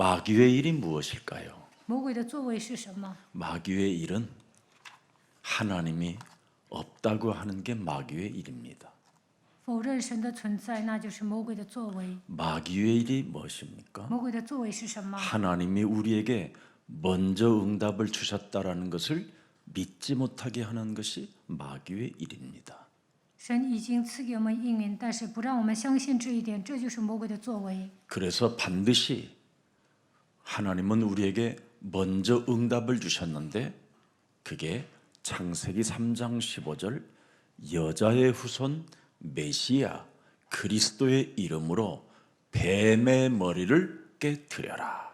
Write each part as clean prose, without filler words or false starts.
마귀의 일이 무엇일까요? 魔鬼的作为是什么？ 마귀의 일은 하나님이 없다고 하는 게 마귀의 일입니다. 否认神的存在，那就是魔鬼的作为。 마귀의 일이 무엇입니까? 魔鬼的作为是什么？ 하나님이 우리에게 먼저 응답을 주셨다라는 것을 믿지 못하게 하는 것이 마귀의 일입니다. 神已经赐给我们应允，但是不让我们相信这一点，这就是魔鬼的作为。 그래서 반드시 하나님은 우리에게 먼저 응답을 주셨는데 그게 창세기 3장 15절 여자의 후손 메시아 그리스도의 이름으로 뱀의 머리를 깨뜨려라.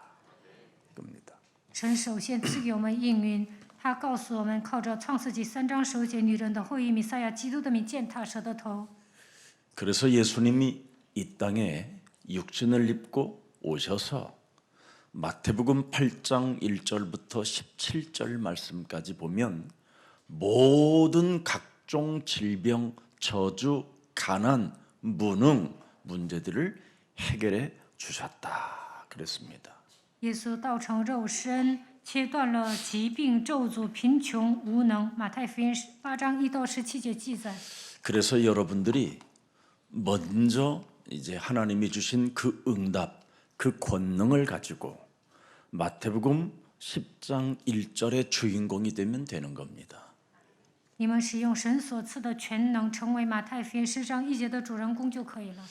겁니다. 神首先赐给我们应允，他告诉我们，靠着创世纪3章10节女人的后裔弥赛亚基督的名践踏蛇的头。 그래서 예수님이 이 땅에 육신을 입고 오셔서 마태복음 8장 1절부터 17절 말씀까지 보면 모든 각종 질병, 저주, 가난, 무능 문제들을 해결해 주셨다 그랬습니다. 耶稣道成肉身，切断了疾病、咒诅、贫穷、无能。马太福音8章1到17节记载。 그래서 여러분들이 먼저 이제 하나님이 주신 그 응답, 그 권능을 가지고 마태복음 10장 1절의 주인공이 되면 되는 겁니다. 你们使用神所赐的全能，成为马太福音10章1节的主人公就可以了。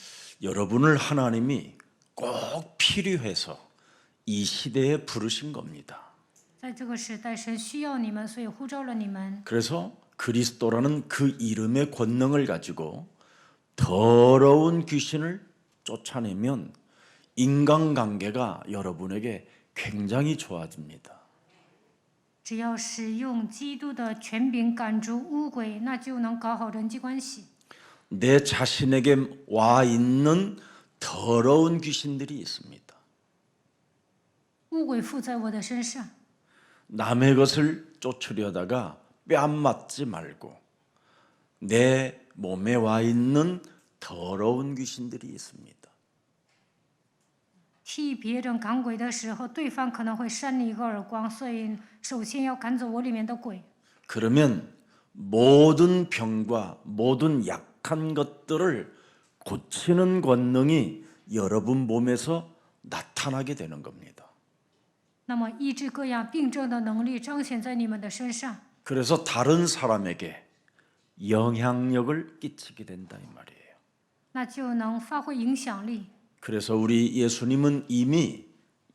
여러분을 하나님이 꼭 필요해서 이 시대에 부르신 겁니다. 在这个时代，神需要你们，所以呼召了你们。 그래서 그리스도라는 그 이름의 권능을 가지고 더러운 귀신을 쫓아내면 인간관계가 여러분에게 굉장히 좋아집니다. 只要使用基督的权柄赶逐污鬼，那就能搞好人际关系。 내 자신에게 와 있는 더러운 귀신들이 있습니다. 污鬼附在我的身上， 남의 것을 쫓으려다가 뺨 맞지 말고 내 몸에 와 있는 더러운 귀신들이 있습니다. 替别人赶鬼的时候，对方可能会扇你一个耳光，所以首先要赶走我里面的鬼。 그러면 모든 병과 모든 약한 것들을 고치는 권능이 여러분 몸에서 나타나게 되는 겁니다. 那么医治各样病症的能力彰显在你们的身上， 그래서 다른 사람에게 영향력을 끼치게 된다 이 말이에요. 那就能发挥影响力。 그래서 우리 예수님은 이미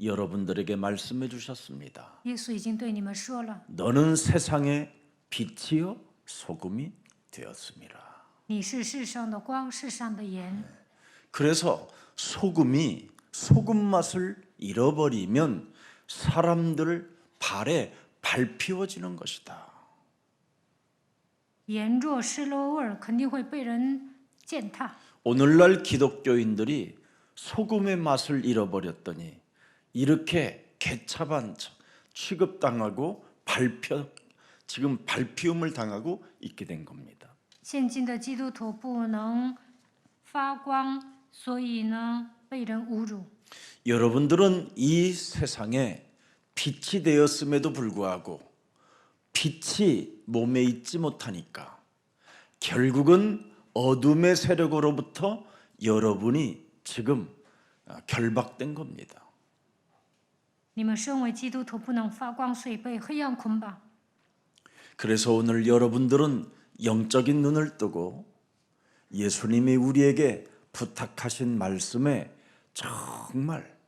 여러분들에게 말씀해 주셨습니다. 耶稣已经对你们说了， 너는 세상의 빛이요 소금이 되었습니다. 你是世上的光，世上的盐。 그래서 소금이 소금 맛을 잃어버리면 사람들 발에 밟히워지는 것이다. 盐若失了味儿，肯定会被人践踏。 오늘날 기독교인들이 소금의 맛을 잃어버렸더니 이렇게 개차반 취급당하고 지금 밟히움을 당하고 있게 된 겁니다. 现今的基督徒不能发光，所以呢被人侮辱。 여러분들은 이 세상에 빛이 되었음에도 불구하고 빛이 몸에 있지 못하니까 결국은 어둠의 세력으로부터 여러분이 지금 결박된 겁니다. 你们身为基督徒不能发光，所以被黑暗捆绑。 그래서 오늘 여러분들은 영적인 눈을 뜨고 예수님이 우리에게 부탁하신 말씀에 정말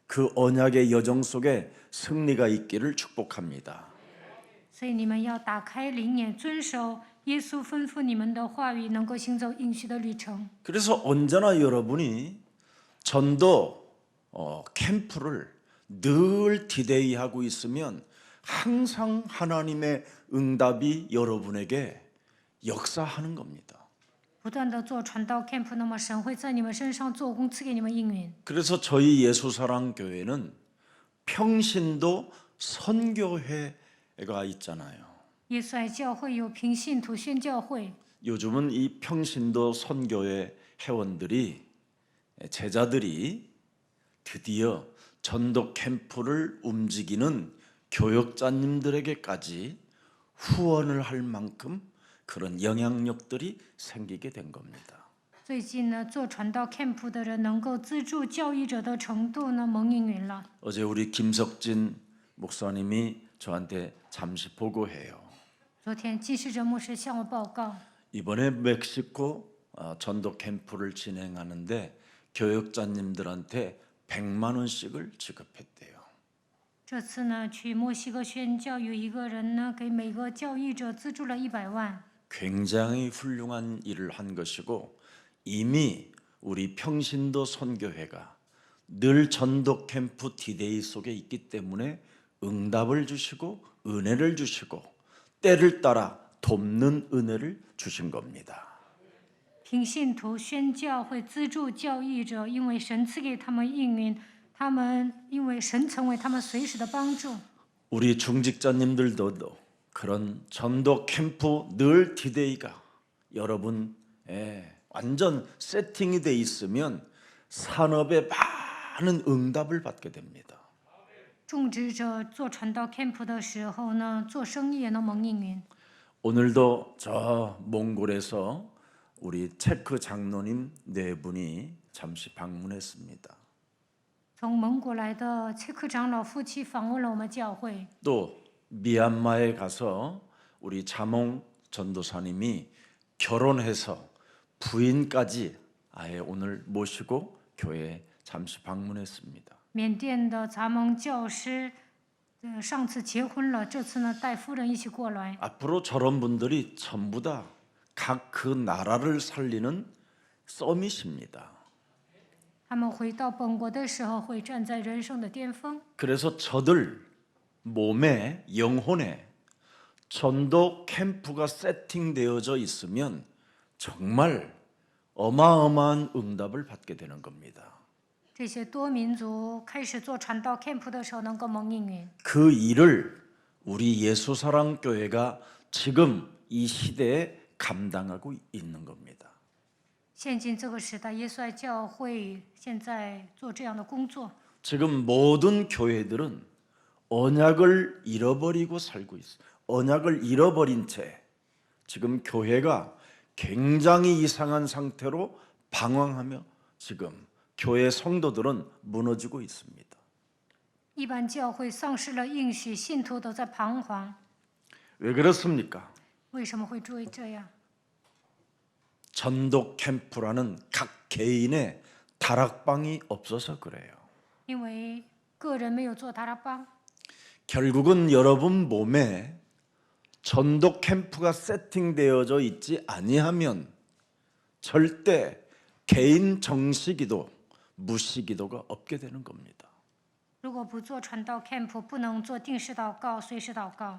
그 언약의 여정 속에 승리가 있기를 축복합니다. 所以你们要打开灵眼，遵守耶稣吩咐你们的话语，能够行走应许的旅程。 그래서 언제나 여러분이 전도 캠프를 늘 디데이하고 있으면 항상 하나님의 응답이 여러분에게 역사하는 겁니다. 不断的做传道 camp， 那么神会在你们身上做工，赐给你们应允。 그래서 저희 예수사랑교회는 평신도 선교회가 있잖아요. 耶稣爱教会有平信徒宣教会， 요즘은 이 평신도 선교회 회원들이 제자들이 드디어 전도 캠프를 움직이는 교역자님들에게까지 후원을 할 만큼 그런 영향력들이 생기게 된 겁니다. 最近呢，做传道 camp 的人能够资助教育者的程度呢，蒙应允了。 어제 우리 김석진 목사님이 저한테 잠시 보고해요. 昨天季世哲牧师向我报告， 이번에 멕시코 전도 캠프를 진행하는데 교역자님들한테 100만 원씩을 지급했대요. 这次呢去墨西哥宣教，有一个人呢给每个教育者资助了100万。 굉장히 훌륭한 일을 한 것이고 이미 우리 평신도 선교회가 늘 전도 캠프 디데이 속에 있기 때문에 응답을 주시고 은혜를 주시고 때를 따라 돕는 은혜를 주신 겁니다. 平信徒宣教会资助教育者，因为神赐给他们应允，他们因为神成为他们随时的帮助。 우리 중직자님들도 그런 전도 캠프 늘 디데이가 여러분 완전 세팅이 돼 있으면 산업에 많은 응답을 받게 됩니다. 种植者做传道 camp 的时候呢，做生意也能蒙应允。 오늘도 저 몽골에서 우리 체크 장로님 4분이 잠시 방문했습니다. 从蒙古来的切克长老夫妻访问了我们教会， 또 미얀마에 가서 우리 자몽 전도사님이 결혼해서 부인까지 아예 오늘 모시고 교회에 잠시 방문했습니다. 缅甸的杂蒙教师，上次结婚了，这次呢带夫人一起过来。 앞으로 저런 분들이 전부 다 각 그 나라를 살리는 서밋입니다. 他们回到本国的时候，会站在人生的巅峰。 그래서 저들 몸에 영혼에 전도 캠프가 세팅되어져 있으면 정말 어마어마한 응답을 받게 되는 겁니다. 这些多民族开始做传道 camp 的时候，能够蒙应允。 그 일을 우리 예수사랑교회가 지금 이 시대에 감당하고 있는 겁니다. 现今这个时代，耶稣爱教会现在做这样的工作。 지금 모든 교회들은 언약을 잃어버리고 살고 있어요. 언약을 잃어버린 채 지금 교회가 굉장히 이상한 상태로 방황하며 지금 교회 성도들은 무너지고 있습니다. 一般教会丧失了应许，信徒都在彷徨。 왜 그렇습니까? 为什么会注意这样？ 전도 캠프라는 각 개인의 다락방이 없어서 그래요. 因为个人没有做达拉邦， 결국은 여러분 몸에 전도 캠프가 세팅되어져 있지 아니하면 절대 개인 정식기도 무시기도가 없게 되는 겁니다. 如果不做传道 camp， 不能做定时祷告、随时祷告。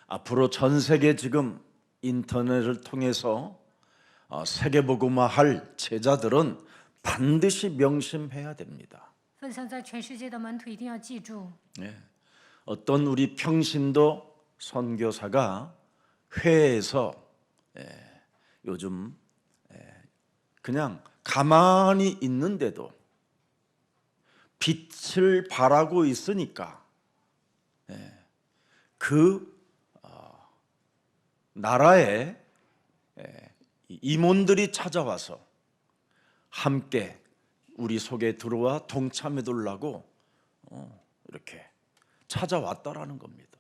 앞으로 전 세계 지금 인터넷을 통해서 세계복음화 할 제자들은 반드시 명심해야 됩니다. 分散在全世界的门徒一定要记住， 어떤 우리 평신도 선교사가 회에서 요즘 그냥 가만히 있는데도 빛을 발하고 있으니까 그 나라에 임원들이 찾아와서 함께 우리 속에 들어와 동참해 달라고 이렇게 찾아왔다라는 겁니다.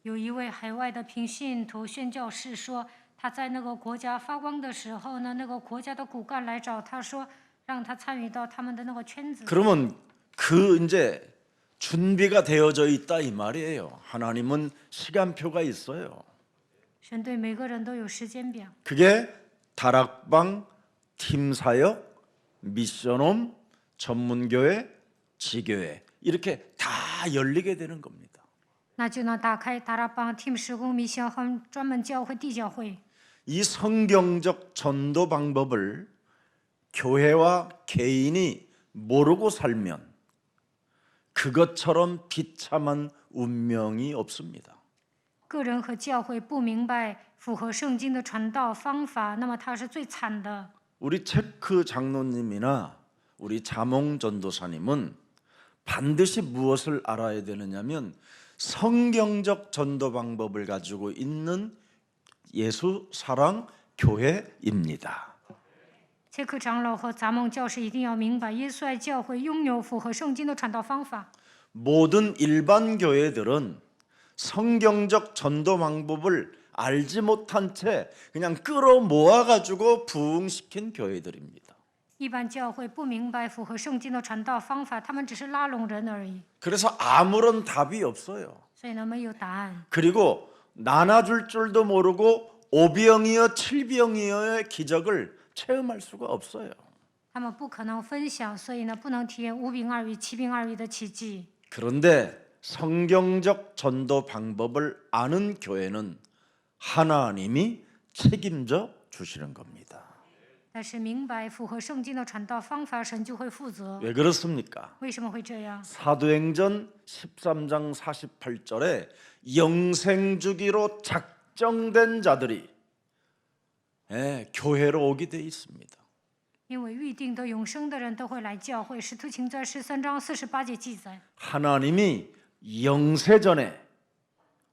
有一位海外的平信徒宣教士说，他在那个国家发光的时候呢，那个国家的骨干来找他说，让他参与到他们的那个圈子。 그러면 그 이제 준비가 되어져 있다 이 말이에요. 하나님은 시간표가 있어요. 神对每个人都有时间表， 그게 다락방, 팀사역, 미션홈, 전문교회, 지교회 이렇게 다 열리게 되는 겁니다. 那就能打开达拉邦、team 施工、米小和专门教会、地教会。 이 성경적 전도 방법을 교회와 개인이 모르고 살면 그것처럼 비참한 운명이 없습니다. 个人和教会不明白符合圣经的传道方法，那么他是最惨的。 우리 체크 장로님이나 우리 자몽 전도사님은 반드시 무엇을 알아야 되느냐면 성경적 전도 방법을 가지고 있는 예수 사랑 교회입니다. 切克长老和杂蒙教士一定要明白，耶稣爱教会拥有符合圣经的传道方法。 모든 일반 교회들은 성경적 전도 방법을 알지 못한 채 그냥 끌어모아 가지고 부흥시킨 교회들입니다. 一般教会不明白符合圣经的传道方法，他们只是拉拢人而已， 그래서 아무런 답이 없어요. 所以呢没有答案。 그리고 나눠줄 줄도 모르고 오병이어 칠병이어의 기적을 체험할 수가 없어요. 他们不可能分享，所以呢不能体验5饼2鱼、7饼2鱼的奇迹。 그런데 성경적 전도 방법을 아는 교회는 하나님이 책임져 주시는 겁니다. 但是明白符合圣经的传道方法，神就会负责。 왜 그렇습니까? 为什么会这样？ 사도행전 13장 48절에 영생 주기로 작정된 자들이 교회로 오게 돼 있습니다. 因为预定得永生的人都会来教会。使徒行传13章48节记载， 하나님이 영세전에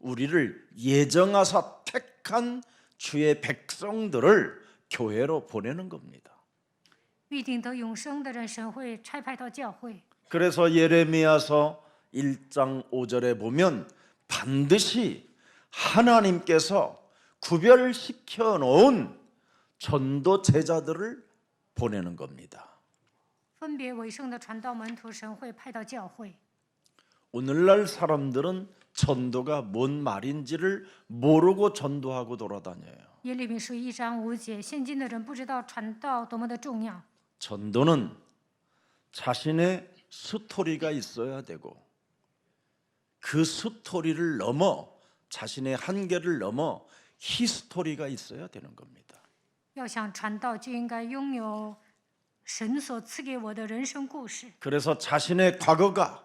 우리를 예정하사 택한 주의 백성들을 교회로 보내는 겁니다. 预定得永生的人，神会差派到教会。 그래서 예레미야서 1장 5절에 보면 반드시 하나님께서 구별시켜 놓은 전도 제자들을 보내는 겁니다. 分别为圣的传道门徒，神会派到教会。 오늘날 사람들은 전도가 뭔 말인지를 모르고 전도하고 돌아다녀요. 耶利米书1章5节，现今的人不知道传道多么的重要。 전도는 자신의 스토리가 있어야 되고 그 스토리를 넘어 자신의 한계를 넘어 히스토리가 있어야 되는 겁니다. 要想传道，就应该拥有神所赐给我的人生故事。 그래서 자신의 과거가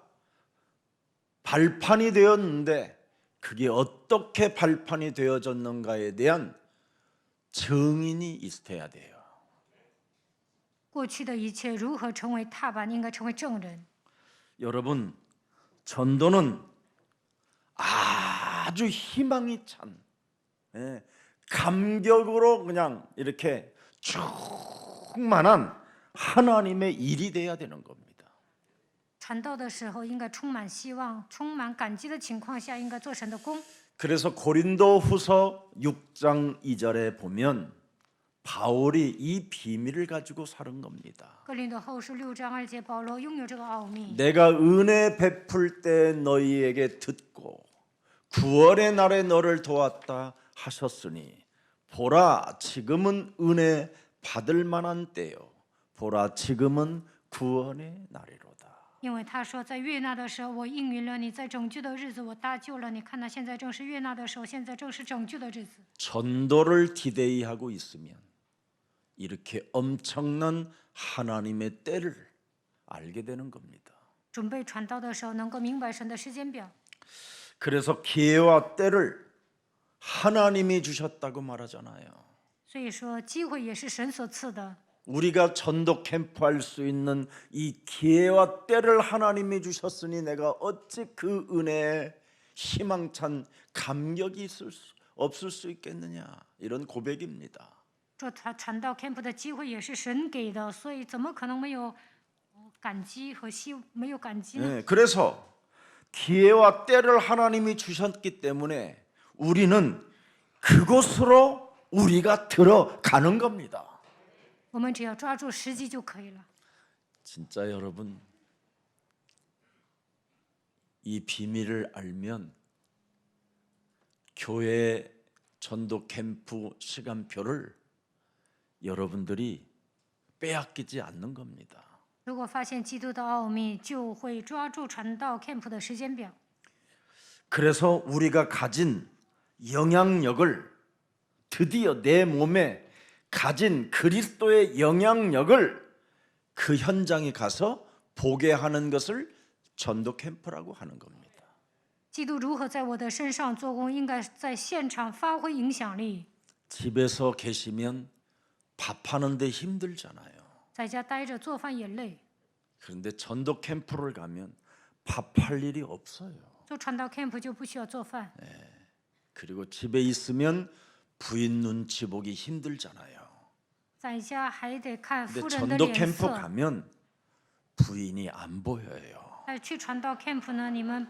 발판이 되었는데 그게 어떻게 발판이 되어졌는가에 대한 증인이 있어야 돼요. 过去的一切如何成为踏板，应该成为证人。 여러분, 전도는 아주 희망이 찬 감격으로 그냥 이렇게 충만한 하나님의 일이 돼야 되는 겁니다. 传道的时候，应该充满希望、充满感激的情况下，应该做神的工。 그래서 고린도후서 6장 2절에 보면 바울이 이 비밀을 가지고 사는 겁니다. 哥林多后书6章2节，保罗拥有这个奥秘。 내가 은혜 베풀 때 너희에게 듣고 구원의 날에 너를 도왔다 하셨으니 보라 지금은 은혜 받을 만한 때요 보라 지금은 구원의 날이로다. 因为他说，在悦纳的时候，我应允了你；在拯救的日子，我搭救了你。看哪，现在正是悦纳的时候，现在正是拯救的日子。 전도를 디데이하고 있으면 이렇게 엄청난 하나님의 때를 알게 되는 겁니다. 准备传道的时候，能够明白神的时间表。 그래서 기회와 때를 하나님이 주셨다고 말하잖아요. 所以说，机会也是神所赐的。 우리가 전도 캠프 할 수 있는 이 기회와 때를 하나님이 주셨으니 내가 어찌 그 은혜에 희망찬 감격이 없을 수 있겠느냐, 이런 고백입니다. 这传道 camp 的机会也是神给的，所以怎么可能没有感激和没有感激呢？ 그래서 기회와 때를 하나님이 주셨기 때문에 우리는 그곳으로 우리가 들어가는 겁니다. 我们只要抓住时机就可以了。 진짜 여러분, 이 비밀을 알면 교회 전도 캠프 시간표를 여러분들이 빼앗기지 않는 겁니다. 如果发现基督的奥秘，就会抓住传道 camp 的时间表。 그래서 우리가 가진 영향력을 드디어 내 몸에 가진 그리스도의 영향력을 그 현장에 가서 보게 하는 것을 전도 캠프라고 하는 겁니다. 基督如何在我的身上做工，应该在现场发挥影响力。 집에서 계시면 밥하는데 힘들잖아요. 在家待着做饭也累， 그런데 전도 캠프를 가면 밥할 일이 없어요. 做传道 camp 就不需要做饭， 그리고 집에 있으면 부인 눈치 보기 힘들잖아요. 在家还得看 근데 夫人的 전도 脸 캠프 色。 가면 부인이 안 보여요. 但是去传道 camp 呢，你们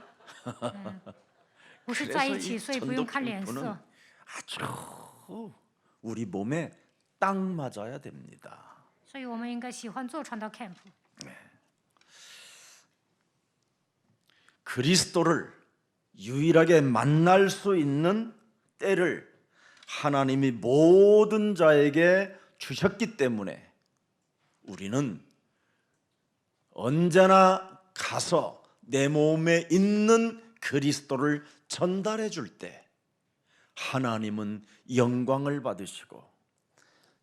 不是在 그래서 一起， 이 所以不 전도 用看脸 캠프는 色。 아주 우리 몸에 딱 맞아야 됩니다. 所以我们应该喜欢做传道 camp。 그리스도를 유일하게 만날 수 있는 때를 하나님이 모든 자에게 주셨기 때문에 우리는 언제나 가서 내 몸에 있는 그리스도를 전달해 줄 때 하나님은 영광을 받으시고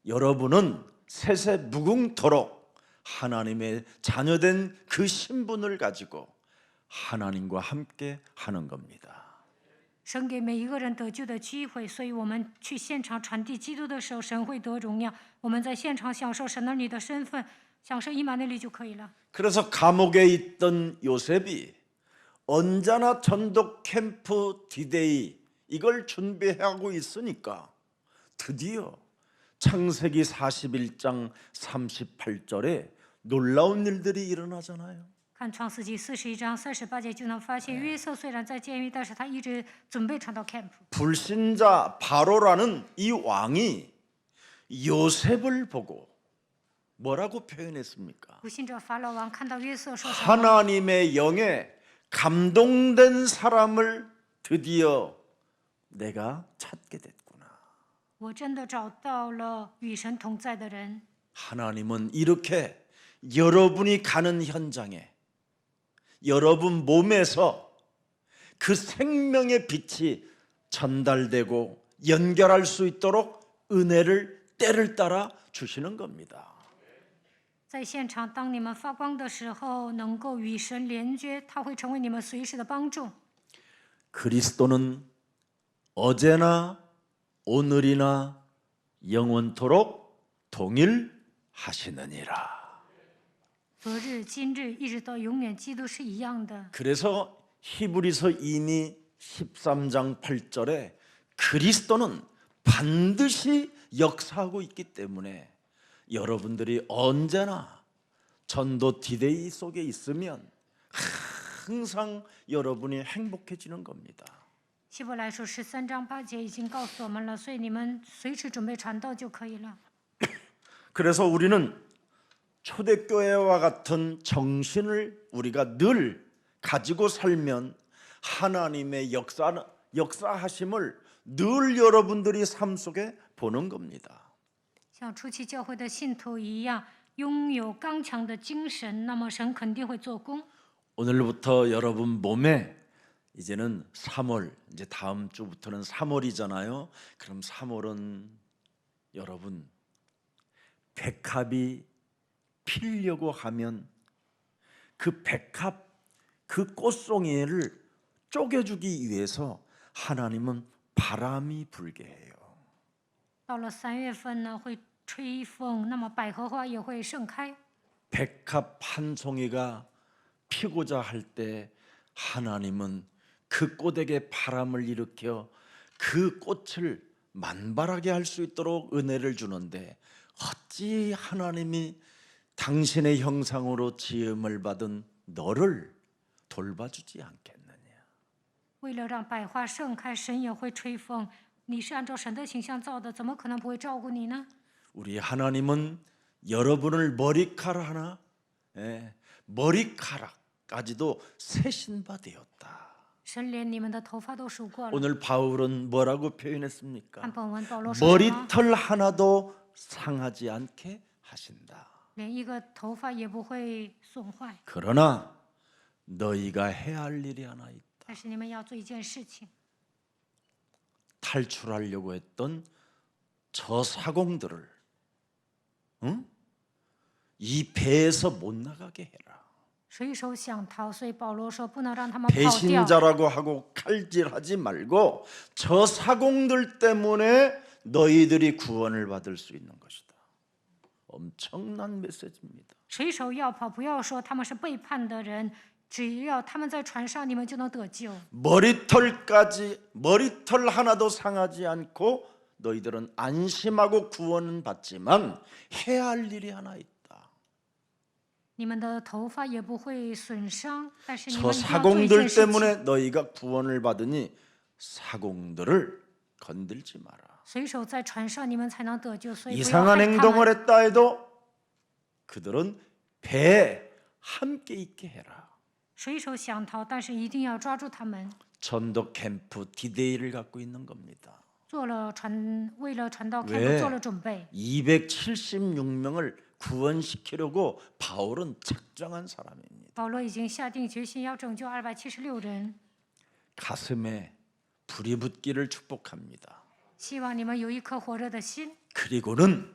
여러분은 세세 무궁토록 하나님의 자녀된 그 신분을 가지고 하나님과 함께 하는 겁니다. 神给每一个人得救的机会，所以我们去现场传递基督的时候，神会得荣耀。我们在现场享受神儿女的身份，享受以马内利就可以了。 그래서 감옥에 있던 요셉이 언제나 전도 캠프 디데이 이걸 준비하고 있으니까 드디어 창세기 41장 38절에 놀라운 일들이 일어나잖아요. 看创世纪41章38节就能发现，约瑟虽然在监狱，但是他一直准备传到 camp。 불신자 바로라는 이 왕이 요셉을 보고 뭐라고 표현했습니까? 不信者法老王看到约瑟说什么？ 하나님의 영에 감동된 사람을 드디어 내가 찾게 됐구나. 我真的找到了与神同在的人。 하나님은 이렇게 여러분이 가는 현장에 여러분 몸에서 그 생명의 빛이 전달되고 연결할 수 있도록 은혜를 때를 따라 주시는 겁니다. 在现场，当你们发光的时候，能够与神连接，他会成为你们随时的帮助。 그리스도는 어제나 오늘이나 영원토록 동일하시느니라. 昨日、今日，一直到永远，基督是一样的。 그래서 히브리서 이미 13장 8절에 그리스도는 반드시 역사하고 있기 때문에 여러분들이 언제나 전도 디데이 속에 있으면 항상 여러분이 행복해지는 겁니다. 希伯来书13章8节已经告诉我们了，所以你们随时准备传道就可以了。 그래서 우리는 초대교회와 같은 정신을 우리가 늘 가지고 살면 하나님의 역사하심을 늘 여러분들이 삶 속에 보는 겁니다. 像初期教会的信徒一样，拥有刚强的精神，那么神肯定会做工。 오늘부터 여러분 몸에 이제는 3월, 이제 다음 주부터는 3월이잖아요. 그럼 3월은 여러분 백합이 피려고 하면 그 백합 그 꽃송이를 쪼개주기 위해서 하나님은 바람이 불게 해요. 到了3月份呢，会吹风，那么百合花也会盛开。 백합 한 송이가 피고자 할 때 하나님은 그 꽃에게 바람을 일으켜 그 꽃을 만발하게 할 수 있도록 은혜를 주는데 어찌 하나님이 당신의 형상으로 지음을 받은 너를 돌봐주지 않겠느냐. 为了让百花盛开，神也会吹风。你是按照神的形象造的，怎么可能不会照顾你呢？ 우리 하나님은 여러분을 머리카락 하나, 머리카락까지도 세신 바 되었다. 神连你们的头发都数过了。 오늘 바울은 뭐라고 표현했습니까? 看本文，保罗说什么？ 머리털 하나도 상하지 않게 하신다. 连一个头发也不会损坏。 그러나 너희가 해야 할 일이 하나 있다. 但是你们要做一件事情， 탈출하려고 했던 저 사공들을 이 배에서 못 나가게 해라. 水手想逃，所以保罗说不能让他们跑掉。 배신자라고 하고 칼질하지 말고 저 사공들 때문에 너희들이 구원을 받을 수 있는 것이다. 엄청난 메시지입니다. 水手要跑，不要说他们是背叛的人，只要他们在船上，你们就能得救。 머리털 하나도 상하지 않고 너희들은 안심하고 구원은 받지만 해야 할 일이 하나 있다. 你们的头发也不会损伤，但是你 저 们一定要做一件 사공들 事情。 때문에 너희가 구원을 받으니 사공들을 건들지 마라. 水手在船上，你们才能得救，所以不要 이상한 害他 행동을 们。 했다 해도 그들은 배에 함께 있게 해라. 水手想逃，但是一定要抓住他们。 전도 캠프 디데이를 갖고 있는 겁니다. 为了传道 왜 캠프做了准备。 276명을 구원시키려고 바울은 작정한 사람입니다. 保罗已经下定决心要拯救276人， 가슴에 불이 붙기를 축복합니다. 希望你们有一颗火热的心。 그리고는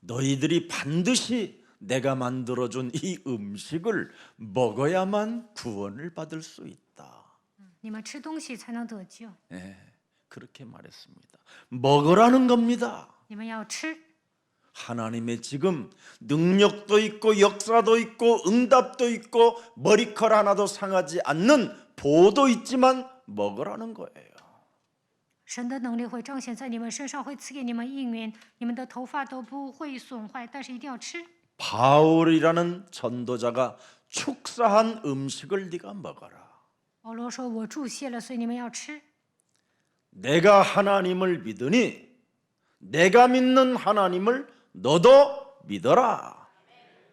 너희들이 반드시 내가 만들어준 이 음식을 먹어야만 구원을 받을 수 있다. 你们吃东西才能得救， 예, 그렇게 말했습니다. 먹으라는 겁니다. 你们要吃。 하나님의 지금 능력도 있고 역사도 있고 응답도 있고 머리컬 하나도 상하지 않는 보도 있지만 먹으라는 거예요. 神的能力会彰显在你们身上，会赐给你们应允，你们的头发都不会损坏，但是一定要吃。 바울이라는 전도자가 축사한 음식을 네가 먹어라. 保罗说：“我注谢了，所以你们要吃。 내가 하나님을 믿으니 내가 믿는 하나님을 너도 믿어라.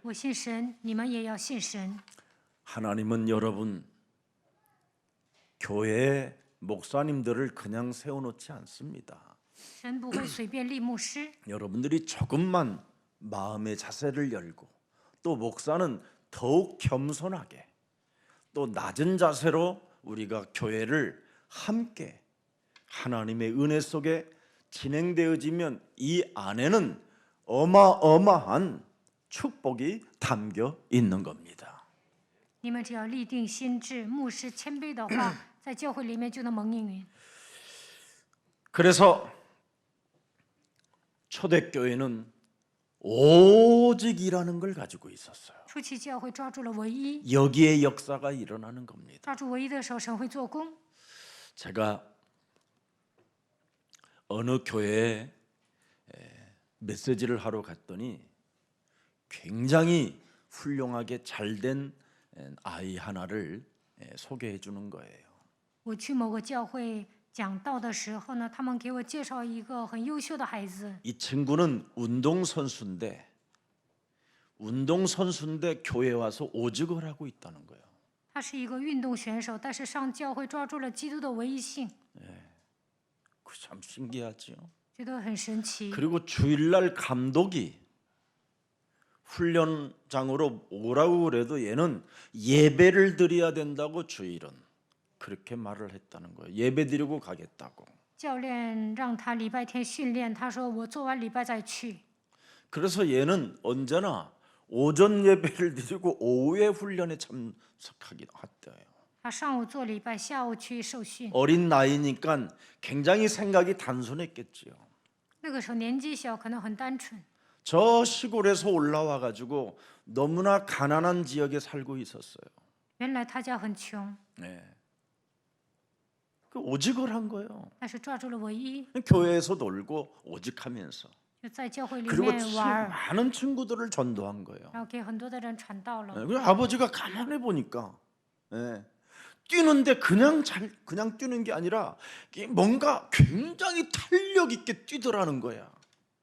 我信神，你们也要信神。 하나님은 여러분 교회에 목사님들을 그냥 세워놓지 않습니다. 神不会随便立牧师， 여러분들이 조금만 마음의 자세를 열고 또 목사는 더욱 겸손하게 또 낮은 자세로 우리가 교회를 함께 하나님의 은혜 속에 진행되어지면 이 안에는 어마어마한 축복이 담겨 있는 겁니다. 你们只要立定心志，牧师谦卑的话，在教会里面就能蒙应允。 그래서 초대교회는 오직이라는 걸 가지고 있었어요. 初期教会抓住了唯一， 여기에 역사가 일어나는 겁니다. 抓住唯一的时候，神会做工。 제가 어느 교회에 메시지를 하러 갔더니 굉장히 훌륭하게 잘된 아이 하나를 소개해 주는 거예요. 我去某个教会讲道的时候呢，他们给我介绍一个很优秀的孩子。 이 친구는 운동선수인데 교회 와서 오직을 하고 있다는 거예요. 他是一个运动选手，但是上教会抓住了基督的唯一性， 그 참 신기하죠. 觉得很神奇。 그리고 주일날 감독이 훈련장으로 오라고 그래도 얘는 예배를 드려야 된다고 주일은 그렇게 말을 했다는 거예요. 예배 드리고 가겠다고. 教练让他礼拜天训练，他说我做完礼拜再去。 그래서 얘는 언제나 오전 예배를 드리고 오후에 훈련에 참석하기도 했대요. 他上午做礼拜，下午去受训。 어린 나이니까 굉장히 생각이 단순했겠지요. 那个时候年纪小，可能很单纯。 저 시골에서 올라와 가지고 너무나 가난한 지역에 살고 있었어요. 原来他家很穷， 네. 그 오직을 한 거예요. 但是抓住了唯一， 교회에서 놀고 오직하면서 就在教会里 그리고 面玩儿， 많은 친구들을 전도한 거예요. 然后给很多的人传道了。 그 아버지가 가만히 보니까 뛰는데 그냥 뛰는 게 아니라 뭔가 굉장히 탄력 있게 뛰더라는 거야.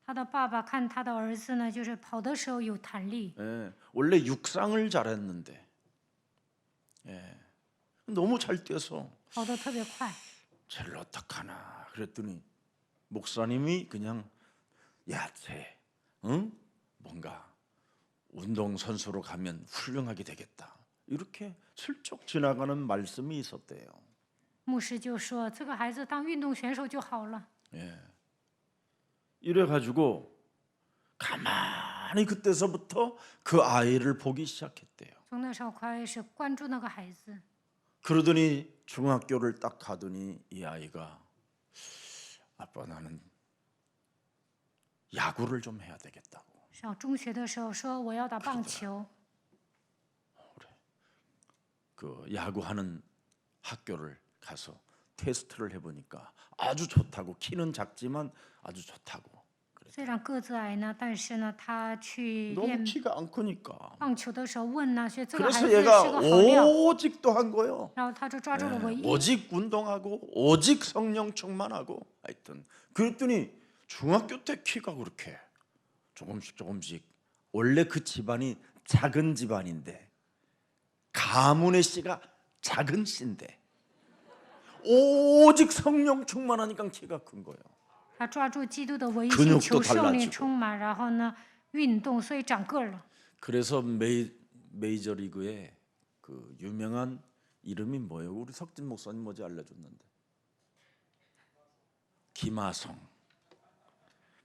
他的爸爸看他的儿子呢，就是跑的时候有弹力， 원래 육상을 잘했는데 너무 잘 뛰어서 跑得特别快。 쟤를 어떡하나 그랬더니 목사님이 그냥 야쟤 뭔가 운동선수로 가면 훌륭하게 되겠다 이렇게 슬쩍 지나가는 말씀이 있었대요. 牧师就说这个孩子当运动选手就好了。 이래가지고 가만히 그때서부터 그 아이를 보기 시작했대요. 从那时候开始关注那个孩子， 그러더니 중학교를 딱 가더니 이 아이가 아빠 나는 야구를 좀 해야 되겠다고. 上中学的时候说我要打棒球， 그 야구하는 학교를 가서 테스트를 해보니까 아주 좋다고 키는 작지만 아주 좋다고 虽然个子矮呢，但是呢，他去 너무 练 키가 안 크니까 棒球的时候问呢，说这个孩 그래서 子是 얘가 个好料， 오직도 한 거예요. 然后他就抓住了唯一， 오직 운동하고 오직 성령 충만하고 하여튼 그랬더니 중학교 때 키가 그렇게 조금씩 원래 그 집안이 작은 집안인데 가문의 씨가 작은 씨인데 오직 성령 충만하니까 키가 큰 거예요. 他抓住基督的唯一 근육도 性，求圣 달라지고 灵充满，然后呢运动，所以长个儿了。 그래서 메이저리그에 그 유명한 이름이 뭐예요? 우리 석진 목사님 어제 알려줬는데 김하성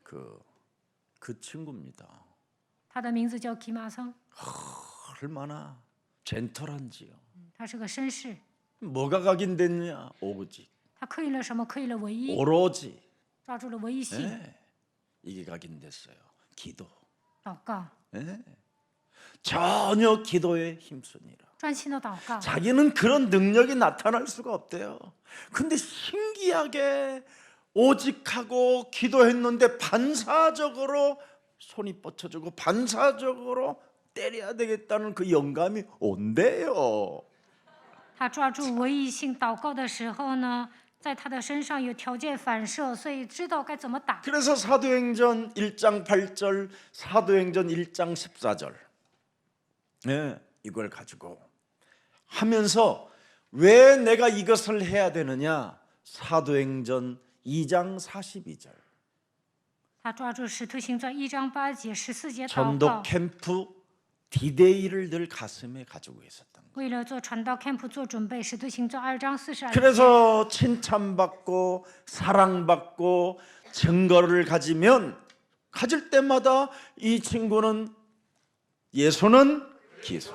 그 친구입니다. 他的名字叫吉马桑， 얼마나 젠틀한지요. 他是个绅士。 뭐가 각인됐냐? 오직 他刻意了什么？刻意了唯一， 오로지 抓住了唯一性， 예, 이게 각인됐어요. 기도 祷告， 예. 전혀 기도에 힘쓰니라. 专心的祷告。 자기는 그런 능력이 나타날 수가 없대요. 근데 신기하게 오직하고 기도했는데 반사적으로 손이 뻗쳐지고 반사적으로 때려야 되겠다는 그 영감이 온대요. 他抓住唯一性祷告的时候呢，在他的身上有条件反射，所以知道该怎么打。 그래서 사도행전 1장 8절, 사도행전 1장 14절 네, 이걸 가지고 하면서 왜 내가 이것을 해야 되느냐? 사도행전 2장 42절 他抓住使徒行传1章8节、14节祷 전도 告， 캠프 디데이를 늘 가슴에 가지고 있었던 거예요. 为了做传道 camp 做准备。使徒行传2章42节， 그래서 칭찬받고 사랑받고 증거를 가질 때마다 이 친구는 예수는 기수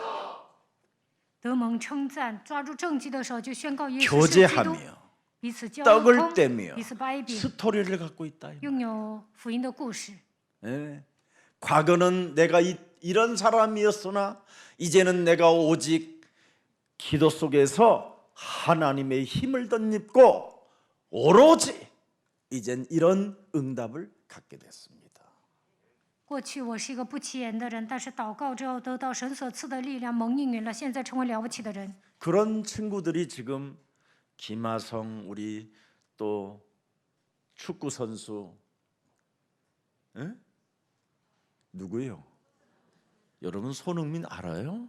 得蒙称赞，抓住证据的时候就宣告耶稣是基督， 교제하며 彼此交 떡을 通， 떼며 彼此掰饼， 스토리를 갖고 있다. 이 拥有福音的故事。 예. 과거는 내가 이런 사람이었으나 이제는 내가 오직 기도 속에서 하나님의 힘을 덧입고 오로지 이젠 이런 응답을 갖게 됐습니다. 过去我是一个不起眼的人，但是祷告之后得到神所赐的力量，蒙应允了，现在成为了不起的人。 그런 친구들이 지금 김하성 우리 또 축구 선수 예? 누구예요? 여러분 손흥민 알아요?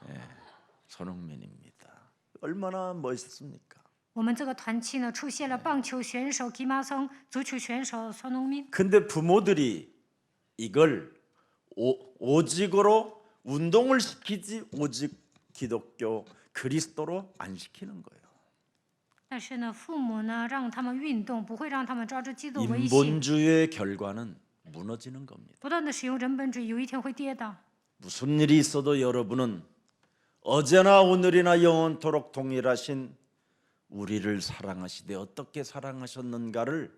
예, 손흥민입니다. 얼마나 멋있습니까? 我们这个团契呢，出现了棒球选手吉马松、足球选手孙农民。 근데 부모들이 이걸 오직으로 운동을 시키지 오직 기독교 그리스도로 안 시키는 거예요. 但是呢，父母呢，让他们运动，不会让他们抓住基督唯一性。 인본주의의 결과는 무너지는 겁니다. 不断的使用人本主义，有一天会跌倒。 무슨 일이 있어도 여러분은 어제나 오늘이나 영원토록 동일하신 우리를 사랑하시되 어떻게 사랑하셨는가를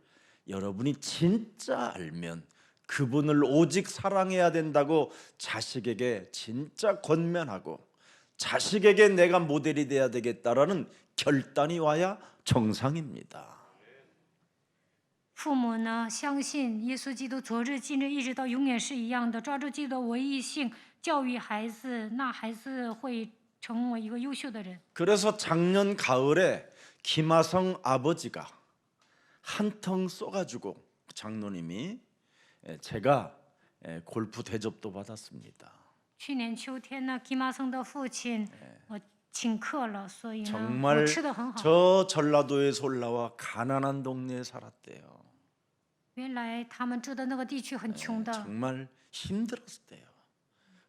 여러분이 진짜 알면 그분을 오직 사랑해야 된다고 자식에게 진짜 권면하고 자식에게 내가 모델이 돼야 되겠다라는 결단이 와야 정상입니다. 父母呢，相信耶稣基督昨日、今日一直到永远是一样的，抓住基督的唯一性，教育孩子，那孩子会成为一个优秀的人。 그래서 작년 가을에 김하성 아버지가 한 통 쏘가지고 장로님이 제가 골프 대접도 받았습니다. 去年秋天呢，吉马松的父亲我请客了，所以呢， 정말 我吃的很好。 저 전라도에서 올라와 가난한 동네에 살았대요. 原来他们住的那个地区很穷的， 정말 힘들었대요.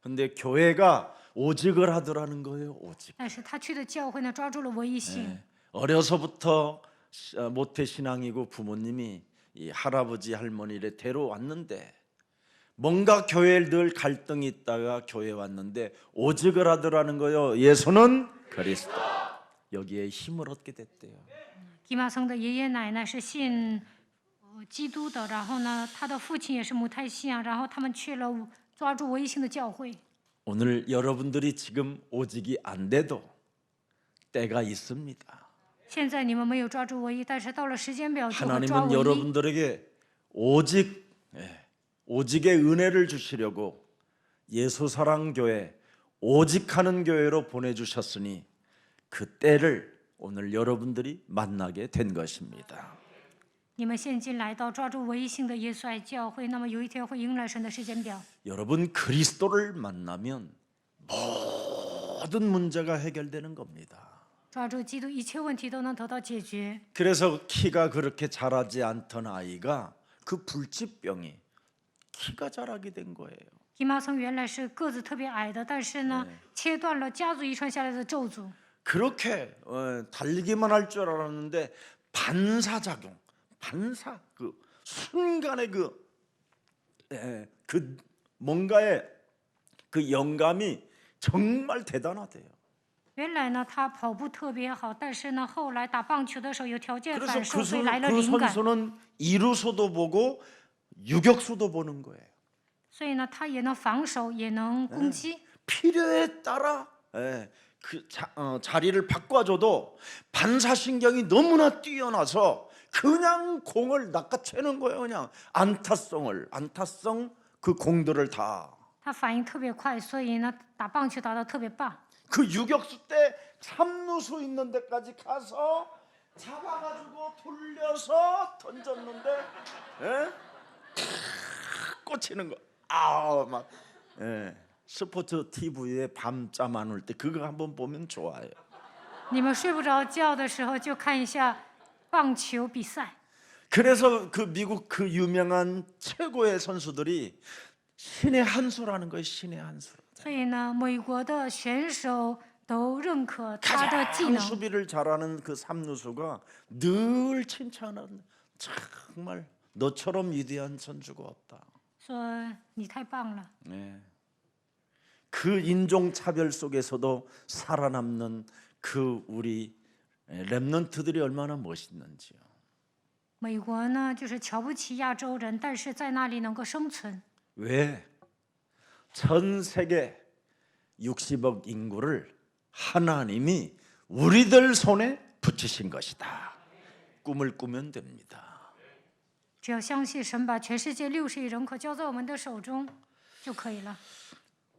근데 교회가 오직을 하더라는 거예요. 오직. 但是他去的教会呢，抓住了唯一性。 어려서부터 모태 신앙이고 부모님이 이 할아버지 할머니를 데려왔는데 뭔가 교회에 늘 갈등이 있다가 교회 왔는데 오직을 하더라는 거예요. 예수는 그리스도. 여기에 힘을 얻게 됐대요. 吉马松的爷爷奶奶是信基督的，然后呢，他的父亲也是母胎信仰，然后他们去了抓住唯一性的教会。 오늘 여러분들이 지금 오직이 안 돼도 때가 있습니다. 现在你们没有抓住唯一，但是到了时间表就会抓 하나님은 唯一。 여러분들에게 오직의 은혜를 주시려고 예수사랑교회 오직하는 교회로 보내주셨으니 그 때를 오늘 여러분들이 만나게 된 것입니다. 你们现今来到抓住唯一性的耶稣爱教会，那么有一天会迎来神的时间表。 여러분 그리스도를 만나면 모든 문제가 해결되는 겁니다. 抓住基督，一切问题都能得到解决。 그래서 키가 그렇게 자라지 않던 아이가 그 불치병이 키가 자라게 된 거예요. 姨妈从原来是个子特别矮的，但是呢，切断了家族遗传下来的咒诅。 그렇게 달리기만 할 줄 알았는데 반사작용, 그 순간의 그 뭔가의 그 영감이 정말 대단하대요. 原来呢，他跑步特别好，但是呢，后来打棒球的时候有条件 그래서 反射，所以来了 그 灵感。 선수는 이루수도 보고 유격수도 보는 거예요. 所以呢，他也能防守，也能攻击。 필요에 따라 자리를 바꿔줘도 반사신경이 너무나 뛰어나서 그냥 공을 낚아채는 거예요. 그냥 안타성 그 공들을 다. 他反应特别快，所以呢，打棒球打得特别棒。 그 유격수 때 삼루수 있는 데까지 가서 잡아가지고 돌려서 던졌는데, 예? 꽂히는 거. 막 스포츠 TV에 밤잠 안 올 때 그거 한번 보면 좋아요. 你们睡不着觉的时候就看一下棒球比赛。 그래서 그 미국 그 유명한 최고의 선수들이 신의 한 수라는 거예요. 신의 한 수. 所以呢，美国的选手都认可他的技 가장 能。 수비를 잘하는 그 삼루수가 늘 칭찬하는 정말 너처럼 위대한 선수가 없다. 说你太棒了。 네. 그 인종 차별 속에서도 살아남는 그 우리 렘넌트들이 얼마나 멋있는지요. 美国呢，就是瞧不起亚洲人，但是在那里能够生存。 왜? 전 세계 60억 인구를 하나님이 우리들 손에 붙이신 것이다. 꿈을 꾸면 됩니다. 只要相信神把全世界60亿人口交在我们的手中就可以了。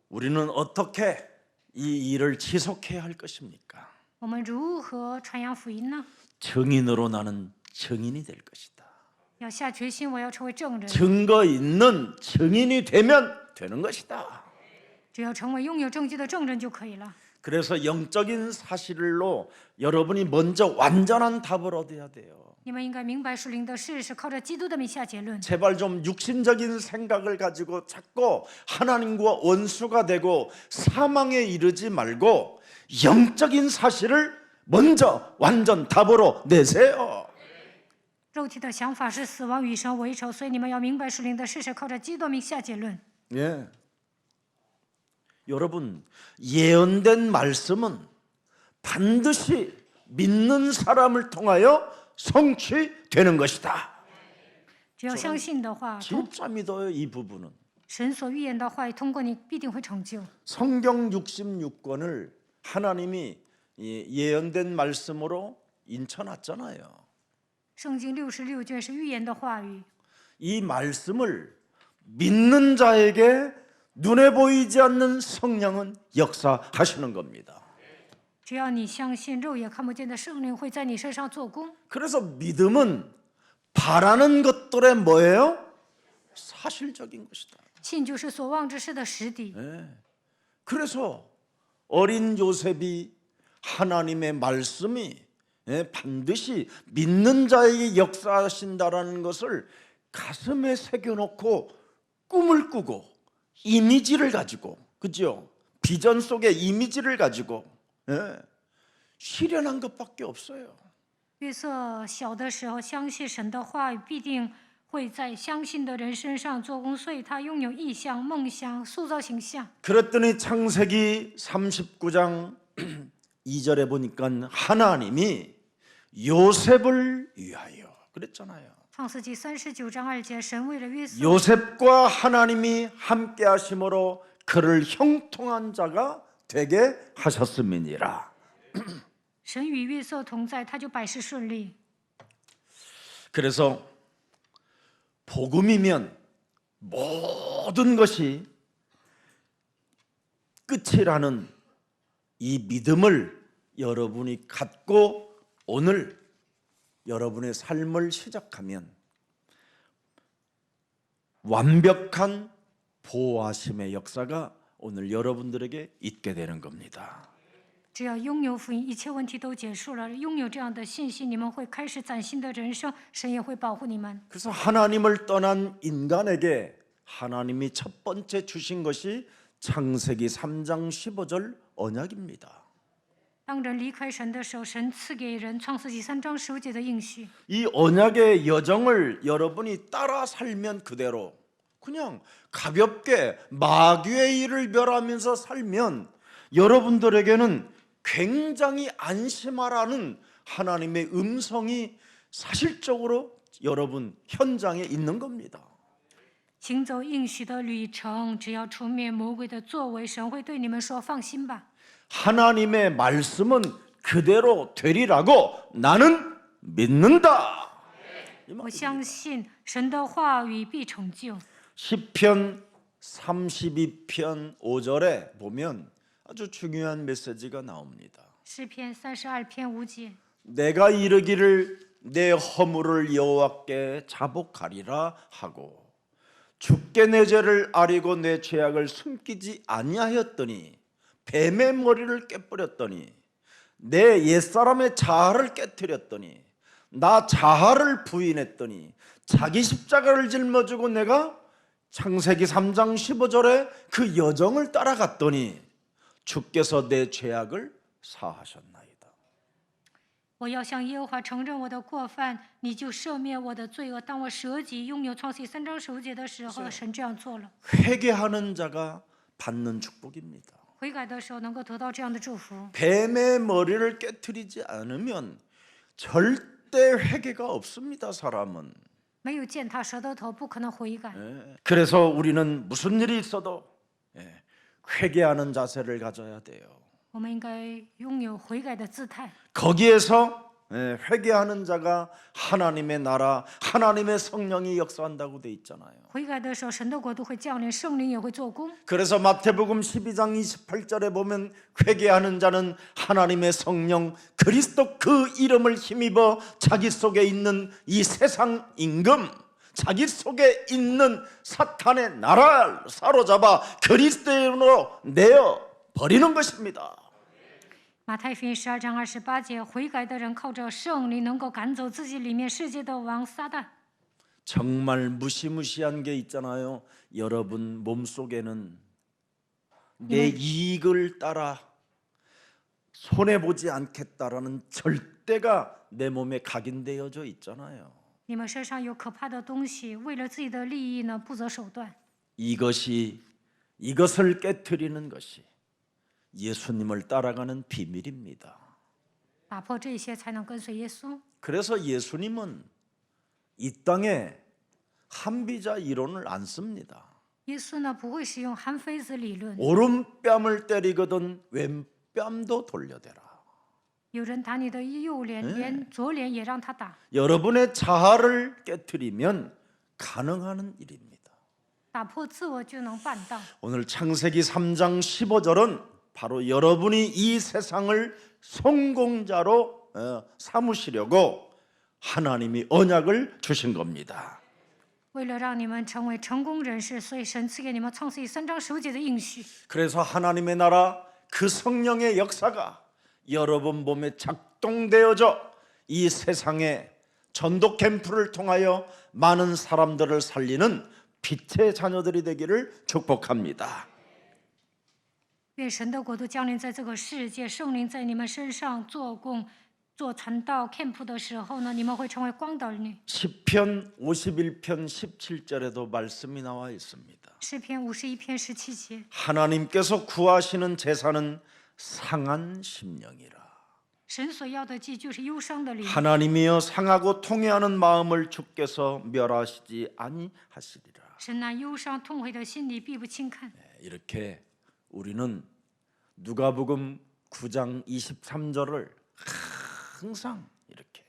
우리는 어떻게 이 일을 지속해야 할 것입니까? 我们如何传扬福音呢？ 증인으로 나는 증인이 될 것이다. 要下决心，我要成为证人。 증거 있는 증인이 되면 되는 것이다. 只要成为拥有证据的证人就可以了。 그래서 영적인 사실로 여러분이 먼저 완전한 답을 얻어야 돼요. 你们应该明白属灵的事是靠着基督的名下结论。 제발 좀 육신적인 생각을 가지고 자꾸 하나님과 원수가 되고 사망에 이르지 말고 영적인 사실을 먼저 완전 답으로 내세요. 肉体的想法是死亡，与神为仇，所以你们要明白属灵的事是靠着基督的名下结论。 예. 여러분 예언된 말씀은 반드시 믿는 사람을 통하여 성취되는 것이다. 只要相信的话， 진짜 믿어요. 이 부분은 神所预言的话语通过你必定会成就。 성경 66권을 하나님이 예언된 말씀으로 인쳐놨잖아요. 圣经66卷是预言的话语， 이 말씀을 믿는 자에게 눈에 보이지 않는 성령은 역사하시는 겁니다. 只要你相信，肉眼看不见的圣灵会在你身上做工。 그래서 믿음은 바라는 것들의 뭐예요? 사실적인 것이다. 信就是所望之事的实底。 그래서 어린 요셉이 하나님의 말씀이 반드시 믿는 자에게 역사하신다라는 것을 가슴에 새겨놓고 꿈을 꾸고 이미지를 가지고, 그죠? 비전 속의 이미지를 가지고 실현한 것밖에 없어요. 约瑟小的时候相信神的话语，必定会在相信的人身上做工，所以他拥有意象、梦想，塑造形象。 그랬더니 창세기 39장 2절에 보니까 하나님이 요셉을 위하여 그랬잖아요. 创世纪39章2节，神为了约瑟， 요셉과 하나님이 함께 하심으로 그를 형통한 자가 되게 하셨음이니라. 神与约瑟同在，他就百事顺利。 그래서 복음이면 모든 것이 끝이라는 이 믿음을 여러분이 갖고 오늘 여러분의 삶을 시작하면 완벽한 보호하심의 역사가 오늘 여러분들에게 있게 되는 겁니다. 只要拥有福音，一切问题都结束了。拥有这样的信息，你们会开始崭新的人生，神也会保护你们。 그래서 하나님을 떠난 인간에게 하나님이 첫 번째 주신 것이 창세기 3장 15절 언약입니다. 当人离开神的时候，神赐给人创世纪3章15节的应许。 이 언약의 여정을 여러분이 따라 살면 그대로 그냥 가볍게 마귀의 일을 멸하면서 살면 여러분들에게는 굉장히 안심하라는 하나님의 음성이 사실적으로 여러분 현장에 있는 겁니다. 行走应许的旅程，只要除灭魔鬼的作为，神会对你们说：“放心吧， 하나님의 말씀은 그대로 되리라고 나는 믿는다. 我相信神的话语必成就。” 시편 32편 5절에 보면 아주 중요한 메시지가 나옵니다. 诗篇32篇5节， 내가 이르기를 내 허물을 여호와께 자복하리라 하고 주께 내 죄를 아리고 내 죄악을 숨기지 아니하였더니 뱀의 머리를 깨뿌렸더니 내 옛사람의 자아를 깨뜨렸더니 나 자아를 부인했더니 자기 십자가를 짊어지고 내가 창세기 3장 15절에 그 여정을 따라갔더니 주께서 내 죄악을 사하셨나이다. 我要向耶和华承认我的过犯，你就赦免我的罪恶。当我舍己拥有创世记3章15节的时候，神这样做了。 회개하는 자가 받는 축복입니다. 悔改的时候能够得到这样的祝福。 뱀의 머리를 깨트리지 않으면 절대 회개가 없습니다. 사람은. 没有践踏蛇的头，不可能悔改。 그래서 우리는 무슨 일이 있어도 회개하는 자세를 가져야 돼요. 我们应该拥有悔改的姿态。 거기에서 회개하는 자가 하나님의 나라, 하나님의 성령이 역사한다고 돼 있잖아요. 悔改的时候，神的国度会降临，圣灵也会做工。 그래서 마태복음 12장 28절에 보면 회개하는 자는 하나님의 성령 그리스도 그 이름을 힘입어 자기 속에 있는 이 세상 임금, 자기 속에 있는 사탄의 나라를 사로잡아 그리스도인으로 내어 버리는 것입니다. 马太福音12章28节，悔改的人靠着圣灵能够赶走自己里面世界的王撒旦。 정말 무시무시한 게 있잖아요. 여러분 몸속에는 내 이익을 따라 손해보지 않겠다라는 절대가 내 몸에 각인되어져 있잖아요. 你们身上有可怕的东西，为了自己的利益呢，不择手段。 이것을 깨트리는 것이 예수님을 따라가는 비밀입니다. 打破这些，才能跟随耶稣。 그래서 예수님은 이 땅에 한비자 이론을 안 씁니다. 耶稣呢，不会使用韩非子理论。 오른뺨을 때리거든 왼뺨도 돌려대라. 有人打你的右脸，连左脸也让他打。 여러분의 자아를 깨트리면 가능한 일입니다. 打破自我就能办到。 오늘 창세기 3장 15절은 바로 여러분이 이 세상을 성공자로 삼으시려고 하나님이 언약을 주신 겁니다. 为了让你们成为成功人士，所以神赐给你们创世记3章15节的应许。 그래서 하나님의 나라 그 성령의 역사가 여러분 몸에 작동되어져 이 세상에 전도 캠프를 통하여 많은 사람들을 살리는 빛의 자녀들이 되기를 축복합니다. 愿神的国度降临在这个世界，圣灵在你们身上做工，做传道 camp 的时候呢，你们会成为光的儿女。 시편 51편 17절에도 말씀이 나와 있습니다. 诗篇51篇17节， 하나님께서 구하시는 제사는 상한 심령이라. 神所要的祭就是忧伤的灵。 하나님이여 상하고 통회하는 마음을 주께서 멸하시지 아니하시리라. 神那忧伤痛悔的心里必不轻看。 이렇게 우리는 누가복음 9장 23절을 항상 이렇게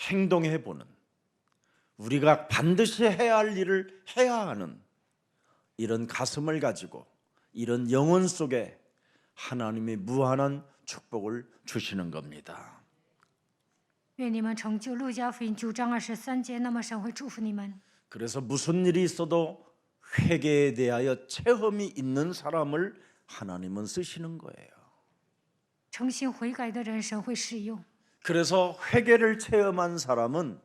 행동해 보는, 우리가 반드시 해야 할 일을 해야 하는 이런 가슴을 가지고 이런 영혼 속에 하나님이 무한한 축복을 주시는 겁니다. 愿你们成就路加福音9章23节，那么神会祝福你们。 그래서 무슨 일이 있어도 회개에 대하여 체험이 있는 사람을 하나님은 쓰시는 거예요. 诚心悔改的人，神会使用。 그래서 회개를 체험한 사람은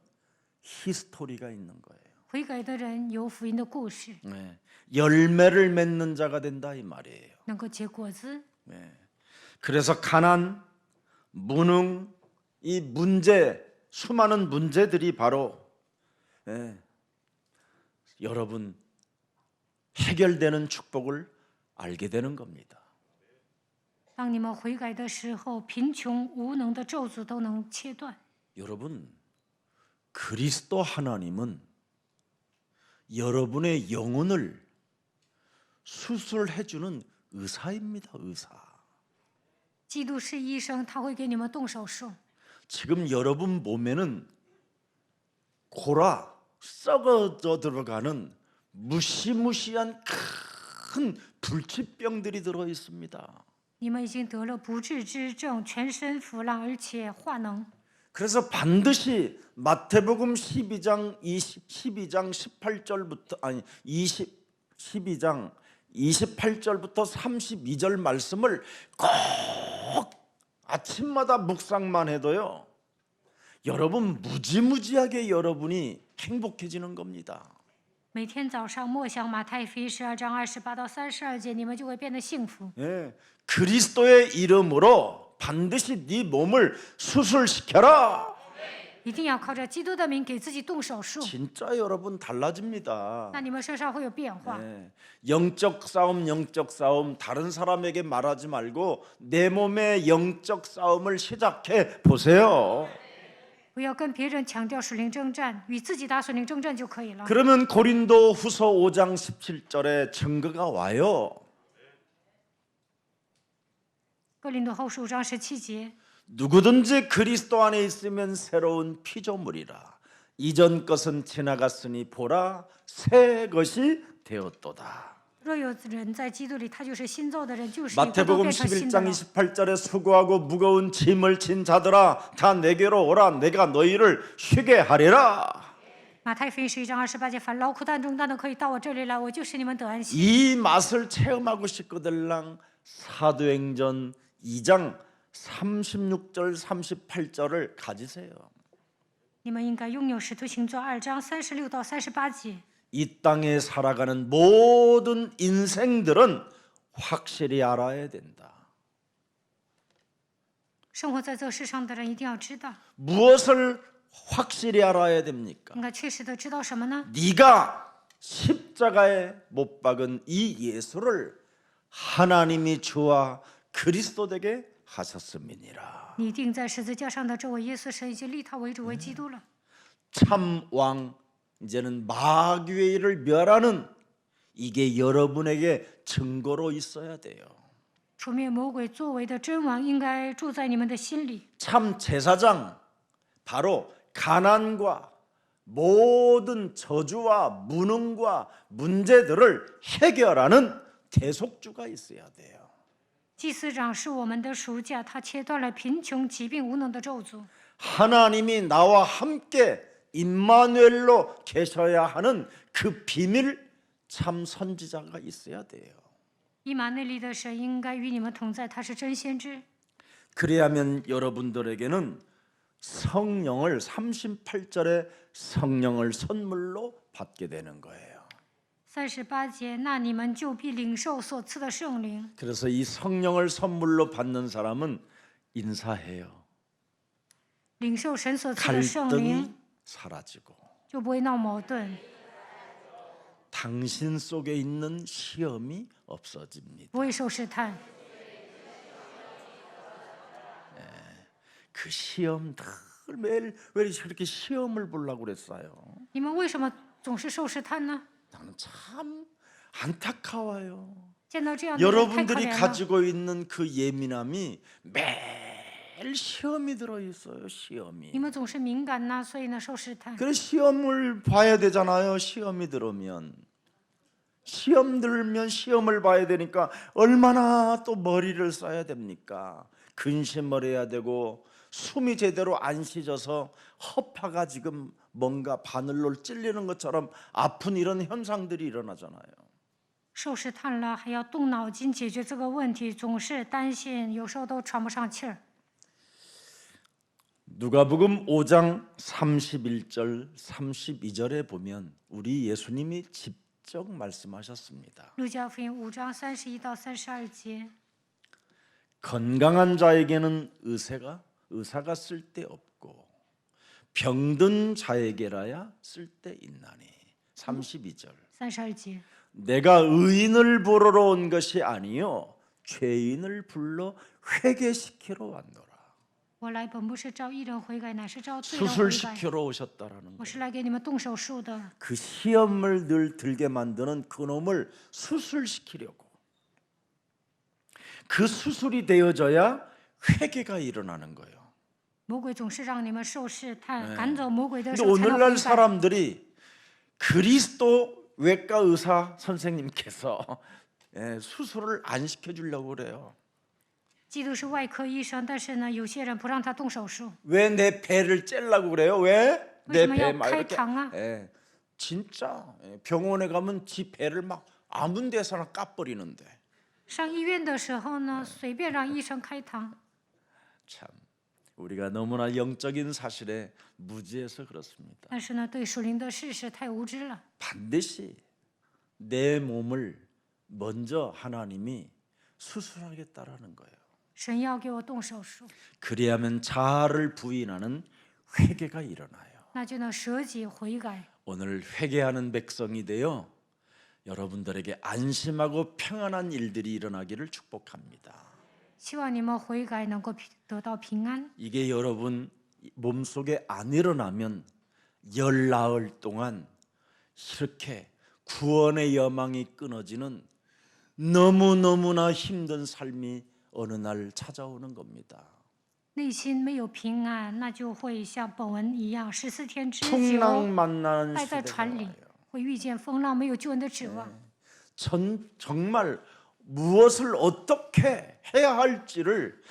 히스토리가 있는 거예요. 悔改的人有福音的故事， 네. 열매를 맺는 자가 된다 이 말이에요. 能够结果子。 네. 그래서 가난, 무능, 이 문제, 수많은 문제들이 바로 여러분 해결되는 축복을 알게 되는 겁니다. 当你们悔改的时候，贫穷、无能的咒诅都能切断。 여러분, 그리스도 하나님은 여러분의 영혼을 수술해 주는 의사입니다. 의사. 基督是医生，他会给你们动手术。 지금 여러분 몸에는 골아 썩어져 들어가는 무시무시한 큰 불치병들이 들어 있습니다. 你们已经得了不治之症，全身腐烂，而且化脓。 그래서 반드시 마태복음 12장 18절부터 아니 12장 28절부터 32절 말씀을 꼭 아침마다 묵상만 해도요, 여러분 무지무지하게 여러분이 행복해지는 겁니다. 每天早上默想马太福音12章28到32节，你们就会变得幸福。 예, 그리스도의 이름으로 반드시 네 몸을 수술시켜라. 一定要靠着基督的名给自己动手术， 진짜 여러분 달라집니다. 那你们身上会有变化。 예, 영적 싸움 다른 사람에게 말하지 말고 내 몸의 영적 싸움을 시작해 보세요. 不要跟别人强调属灵征战，与自己打属灵征战就可以了。 그러면 고린도 후서 5장 17절에 증거가 와요. 哥林多后书5章17节， 누구든지 그리스도 안에 있으면 새로운 피조물이라. 이전 것은 지나갔으니 보라 새 것이 되었도다. 若有人在基督里，他就是新造的人，旧事已过，都 마태복음 变成新的 11장 了。 28절에 수고하고 무거운 짐을 진 자들아 다 내게로 오라 내가 너희를 쉬게 하리라. 马太福音11章28节，凡劳苦担重担的，可以到我这里来，我就使你们得安息。 이 맛을 체험하고 싶거들랑 사도행전 2장 36절 38절을 가지세요. 你们应该拥有使徒行传2章36到38节。 이 땅에 살아가는 모든 인생들은 확실히 알아야 된다. 生活在这世上的人一定要知道， 무엇을 확실히 알아야 됩니까? 应该确实的知道什么呢？ 네가 십자가에 못 박은 이 예수를 하나님이 주와 그리스도 되게 하셨음이니라. 你钉在十字架上的这位耶稣，神已经立他为主为基督了。 참 왕 이제는 마귀의 일을 멸하는 이게 여러분에게 증거로 있어야 돼요. 除灭魔鬼作为的真王，应该住在你们的心里。 참 제사장 바로 가난과 모든 저주와 무능과 문제들을 해결하는 대속주가 있어야 돼요. 祭司长是我们的赎价，他切断了贫穷、疾病、无能的咒诅。 하나님이 나와 함께 임마누엘로 계셔야 하는 그 비밀 참 선지자가 있어야 돼요. 以马内利的神应该与你们同在，他是真先知。 그래야면 여러분들에게는 성령을 38절에 성령을 선물로 받게 되는 거예요. 38节，那你们就必领受所赐的圣灵。 그래서 이 성령을 선물로 받는 사람은 인사해요. 领受神所赐的圣灵， 갈등이 사라지고 就不会闹矛盾， 당신 속에 있는 시험이 없어집니다. 不会受试探。 그 시험 다 매일 왜 이렇게 시험을 보려고 그랬어요? 你们为什么总是受试探呢？ 나는 참 안타까워요. 见到这样的人太可 여러분들이 怜了。 가지고 있는 그 예민함이 매일 시험이 들어 있어요. 시험이. 你们总是敏感呐，所以呢受试探。 그래 시험을 봐야 되잖아요. 시험이 들으면 시험 들면 시험을 봐야 되니까 얼마나 또 머리를 써야 됩니까? 근심을 해야 되고 숨이 제대로 안 쉬져서 허파가 지금 뭔가 바늘로 찔리는 것처럼 아픈 이런 현상들이 일어나잖아요. 受试探了，还要动脑筋解决这个问题，总是担心，有时候都喘不上气儿。 누가복음 5장 31절 32절에 보면 우리 예수님이 직접 말씀하셨습니다. 路加福音5章31到32节， 건강한 자에게는 의사가 쓸데없고 병든 자에게라야 쓸데있나니. 32절. 32节， 내가 의인을 부르러 온 것이 아니요 죄인을 불러 회개시키러 왔노라. 我来本不是召义人悔改，乃是召罪人悔改。 수술시키러 오셨다라는 我 거예요. 是来给你们动手术的。 그 시험을 늘 들게 만드는 그놈을 수술시키려고. 그 수술이 되어져야 회개가 일어나는 거예요. 魔鬼总是让你们受试探，赶走魔鬼的 근데 时候才能 오늘날 悔改。 사람들이 그리스도 외과 의사 선생님께서 수술을 안 시켜주려고 그래요. 基督是外科医生，但是呢，有些人不让他动手术。 왜 내 배를 째려고 그래요? 왜? 내 배 막 이렇게. 칼탕아? 진짜 병원에 가면 지 배를 막 아무 데서나 까버리는데. 上医院的时候呢，随便让医生开膛。 참 우리가 너무나 영적인 사실에 무지해서 그렇습니다. 但是呢，对属灵的事实太无知了。 반드시 내 몸을 먼저 하나님이 수술하겠다라는 거예요. 神要给我动手术， 그래야만 자아를 부인하는 회개가 일어나요. 那就能舍己悔改。 오늘 회개하는 백성이 되어 여러분들에게 안심하고 평안한 일들이 일어나기를 축복합니다. 希望你们悔改能够得到平安。 이게 여러분 몸속에 안 일어나면 열 나흘 동안 이렇게 구원의 여망이 끊어지는 너무너무나 힘든 삶이 어느 날 찾아오는 겁니다. 内心没有平安，那就会像本文一样，14天之久 풍랑 만나는 待在 시대가 船里 와요. ，会遇见风浪，没有救恩的指望。 정말 무엇을 어떻게 해야 할지를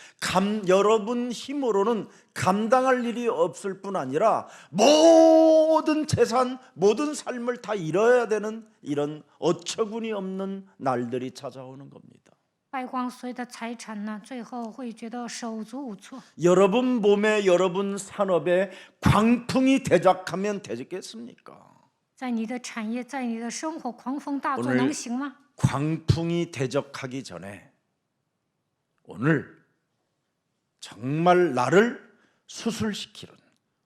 여러분 힘으로는 감당할 일이 없을 뿐 아니라 모든 재산, 모든 삶을 다 잃어야 되는 이런 어처구니 없는 날들이 찾아오는 겁니다. 败光所有的财产呢，最后会觉得手足无措。 여러분 몸에 여러분 산업에 광풍이 대적하면 되겠습니까? 在你的产业，在你的生活狂风大作， 오늘 能行吗？ 광풍이 대적하기 전에 오늘 정말 나를 수술시키는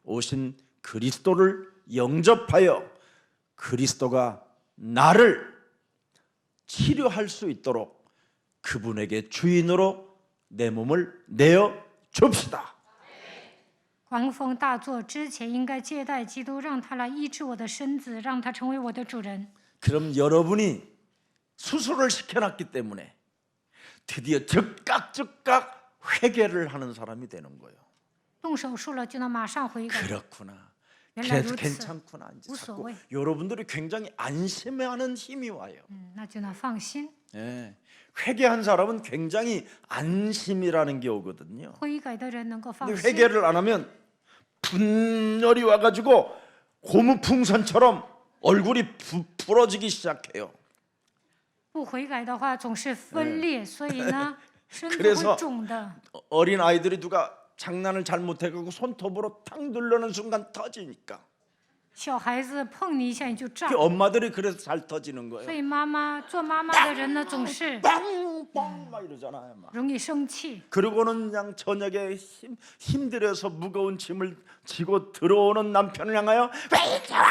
오신 그리스도를 영접하여 그리스도가 나를 치료할 수 있도록 그분에게 주인으로 내 몸을 내어 줍시다. 狂风大作之前，应该接待基督，让他来医治我的身子，让他成为我的主人。 그럼 여러분이 수술을 시켜놨기 때문에 드디어 즉각 회개를 하는 사람이 되는 거예요. 动手术了就能马上悔改。 그렇구나.原来如此， 괜찮구나. 이제 无所 자꾸 谓。 여러분들이 굉장히 안심하는 힘이 와요. 那就能放心。 예. 회개한 사람은 굉장히 안심이라는 게 오거든요. 悔改的人能够放 근데 心。 회개를 안 하면 분열이 와가지고 고무풍선처럼 얼굴이 부러지기 시작해요. 不悔改的话，总是分裂，所以呢，身子 그래서 会肿的。 어린 아이들이 누가 장난을 잘못해가지고 손톱으로 탁 누르는 순간 터지니까 小孩子碰你一下你就胀 그 ， 엄마들이 그래서 잘 터지는 所 거예요. 以做妈妈的人呢，总是 빵빵 막 이러잖아요. 막. 容易生气。 그리고는 그냥 저녁에 힘들어서 무거운 짐을 지고 들어오는 남편을 향하여 왜 이렇게 와?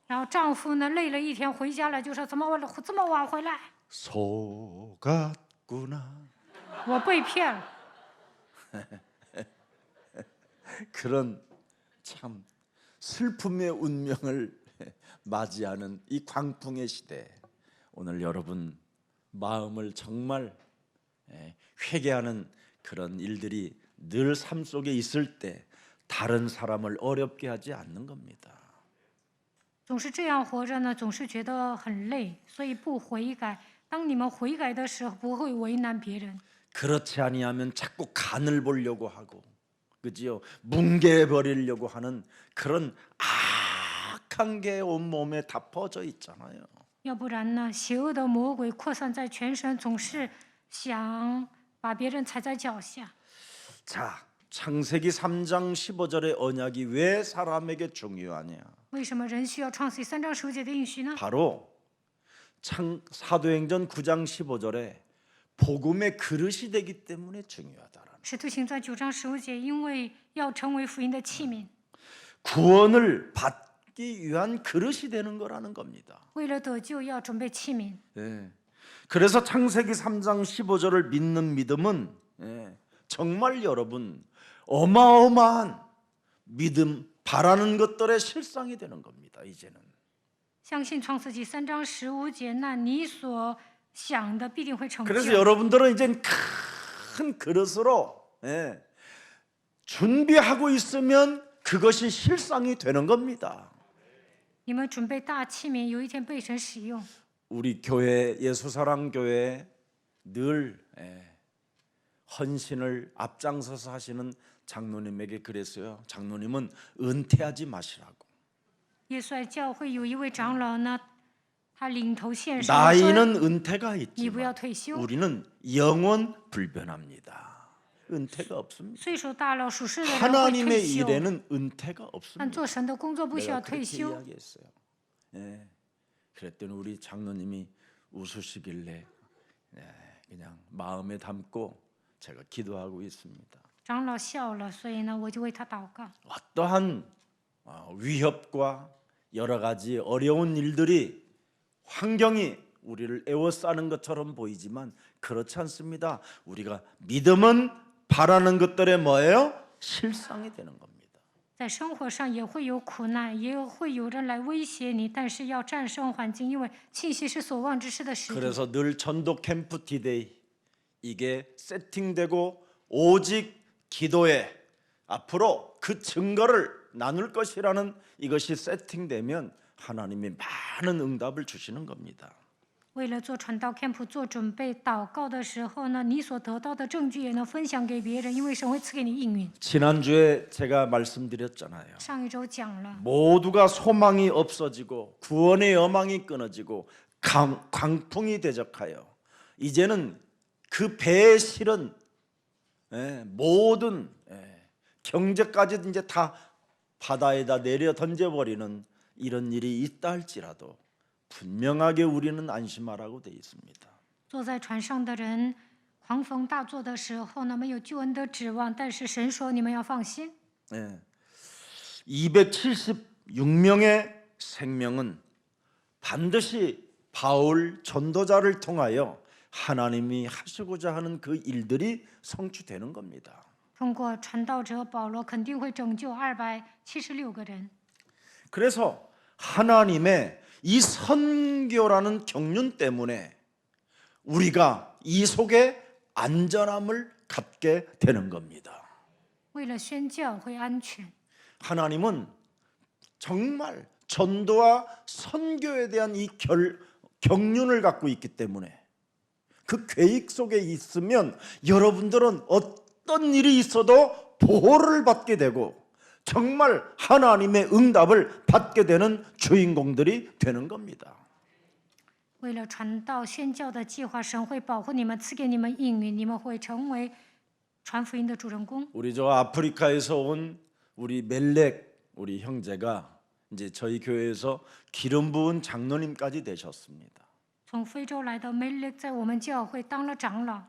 然后丈夫呢，累了一天回家了，就说怎么我这么晚回来？ 속았구나. 我被骗了。 그런 참 슬픔의 운명을 맞이하는 이 광풍의 시대, 오늘 여러분 마음을 정말 회개하는 그런 일들이 늘 삶 속에 있을 때 다른 사람을 어렵게 하지 않는 겁니다. 总是这样活着呢，总是觉得很累，所以不悔改。当你们悔改的时候，不会为难别人。 그렇지 아니하면 자꾸 간을 보려고 하고, 그지요? 뭉개 버리려고 하는 그런 악한 게 온 몸에 다 퍼져 있잖아요. 要不然呢，邪恶的魔鬼扩散在全身，总是想把别人踩在脚下。 자, 창세기 3장 15절의 언약이 왜 사람에게 중요하냐? 为什么人需要创世3章15节的应许呢？ 바로 사도행전 9장 15절에 복음의 그릇이 되기 때문에 중요하다라는. 使徒行传9章15节，因为要成为福音的器皿， 구원을 받기 위한 그릇이 되는 거라는 겁니다. 为了得救要准备器皿。 예. 그래서 창세기 3장 15절을 믿는 믿음은 정말 여러분 어마어마한 믿음, 바라는 것들의 실상이 되는 겁니다. 이제는. 相信创世纪3章15节，那你所想的必定会成 그래서 就。 여러분들은 이제 큰 그릇으로 준비하고 있으면 그것이 실상이 되는 겁니다. 你们准备大器皿，有一天被神使用。 우리 교회 예수사랑교회 늘 헌신을 앞장서서 하시는 장로님에게 그랬어요. 장로님은 은퇴하지 마시라고. 耶稣爱教会有一位长老呢，他领头献上说 나이는 은퇴가 你不要 있지만 退休， 우리는 영원 불변합니다. 은퇴가 없습니다. 岁数大了属世的人会 하나님의 退休， 일에는 은퇴가 但 없습니다. 做神的工作不需 내가 要退 그렇게 休。 이야기했어요. 그랬더니 우리 장로님이 웃으시길래 그냥 마음에 담고 제가 기도하고 있습니다. 长老笑了，所以呢，我就为他祷告。 어떠한 위협과 여러 가지 어려운 일들이 환경이 우리를 에워싸는 것처럼 보이지만 그렇지 않습니다. 우리가 믿음은 바라는 것들의 뭐예요? 실상이 되는 겁니다. 在生活上也会有苦难，也会有人来威胁你，但是要战胜环境，因为信息是所望之事的实底。 그래서 늘 전도 캠프 디데이 이게 세팅되고 오직 기도에 앞으로 그 증거를 나눌 것이라는 이것이 세팅되면 하나님이 많은 응답을 주시는 겁니다. 为了做传道 camp 做准备祷告的时候呢，你所得到的证据也能分享给别人，因为神会赐给你应允。 지난주에 제가 말씀드렸잖아요. 上一周讲了， 모두가 소망이 없어지고 구원의 여망이 끊어지고 광풍이 대적하여 이제는 그 배에 실은 모든 경제까지 이제 다 바다에다 내려 던져버리는 이런 일이 있다 할지라도 분명하게 우리는 안심하라고 돼 있습니다. 坐在船上的人，狂风大作的时候呢，没有救恩的指望，但是神说你们要放心。 276명의 생명은 반드시 바울 전도자를 통하여 하나님이 하시고자 하는 그 일들이 성취되는 겁니다. 通过传道者保罗，肯定会拯救276个人。 그래서 하나님의 이 선교라는 경륜 때문에 우리가 이 속에 안전함을 갖게 되는 겁니다. 为了宣教会安全， 하나님은 정말 전도와 선교에 대한 이 경륜을 갖고 있기 때문에 그 계획 속에 있으면 여러분들은 어떤 일이 있어도 보호를 받게 되고 정말 하나님의 응답을 받게 되는 주인공들이 되는 겁니다. 为了传道宣教的计划，神会保护你们，赐给你们应允，你们会成为传福音的主人公。 우리 저 아프리카에서 온 우리 멜렉 우리 형제가 이제 저희 교회에서 기름 부은 장로님까지 되셨습니다. 从非洲来的梅勒在我们教会当了长老，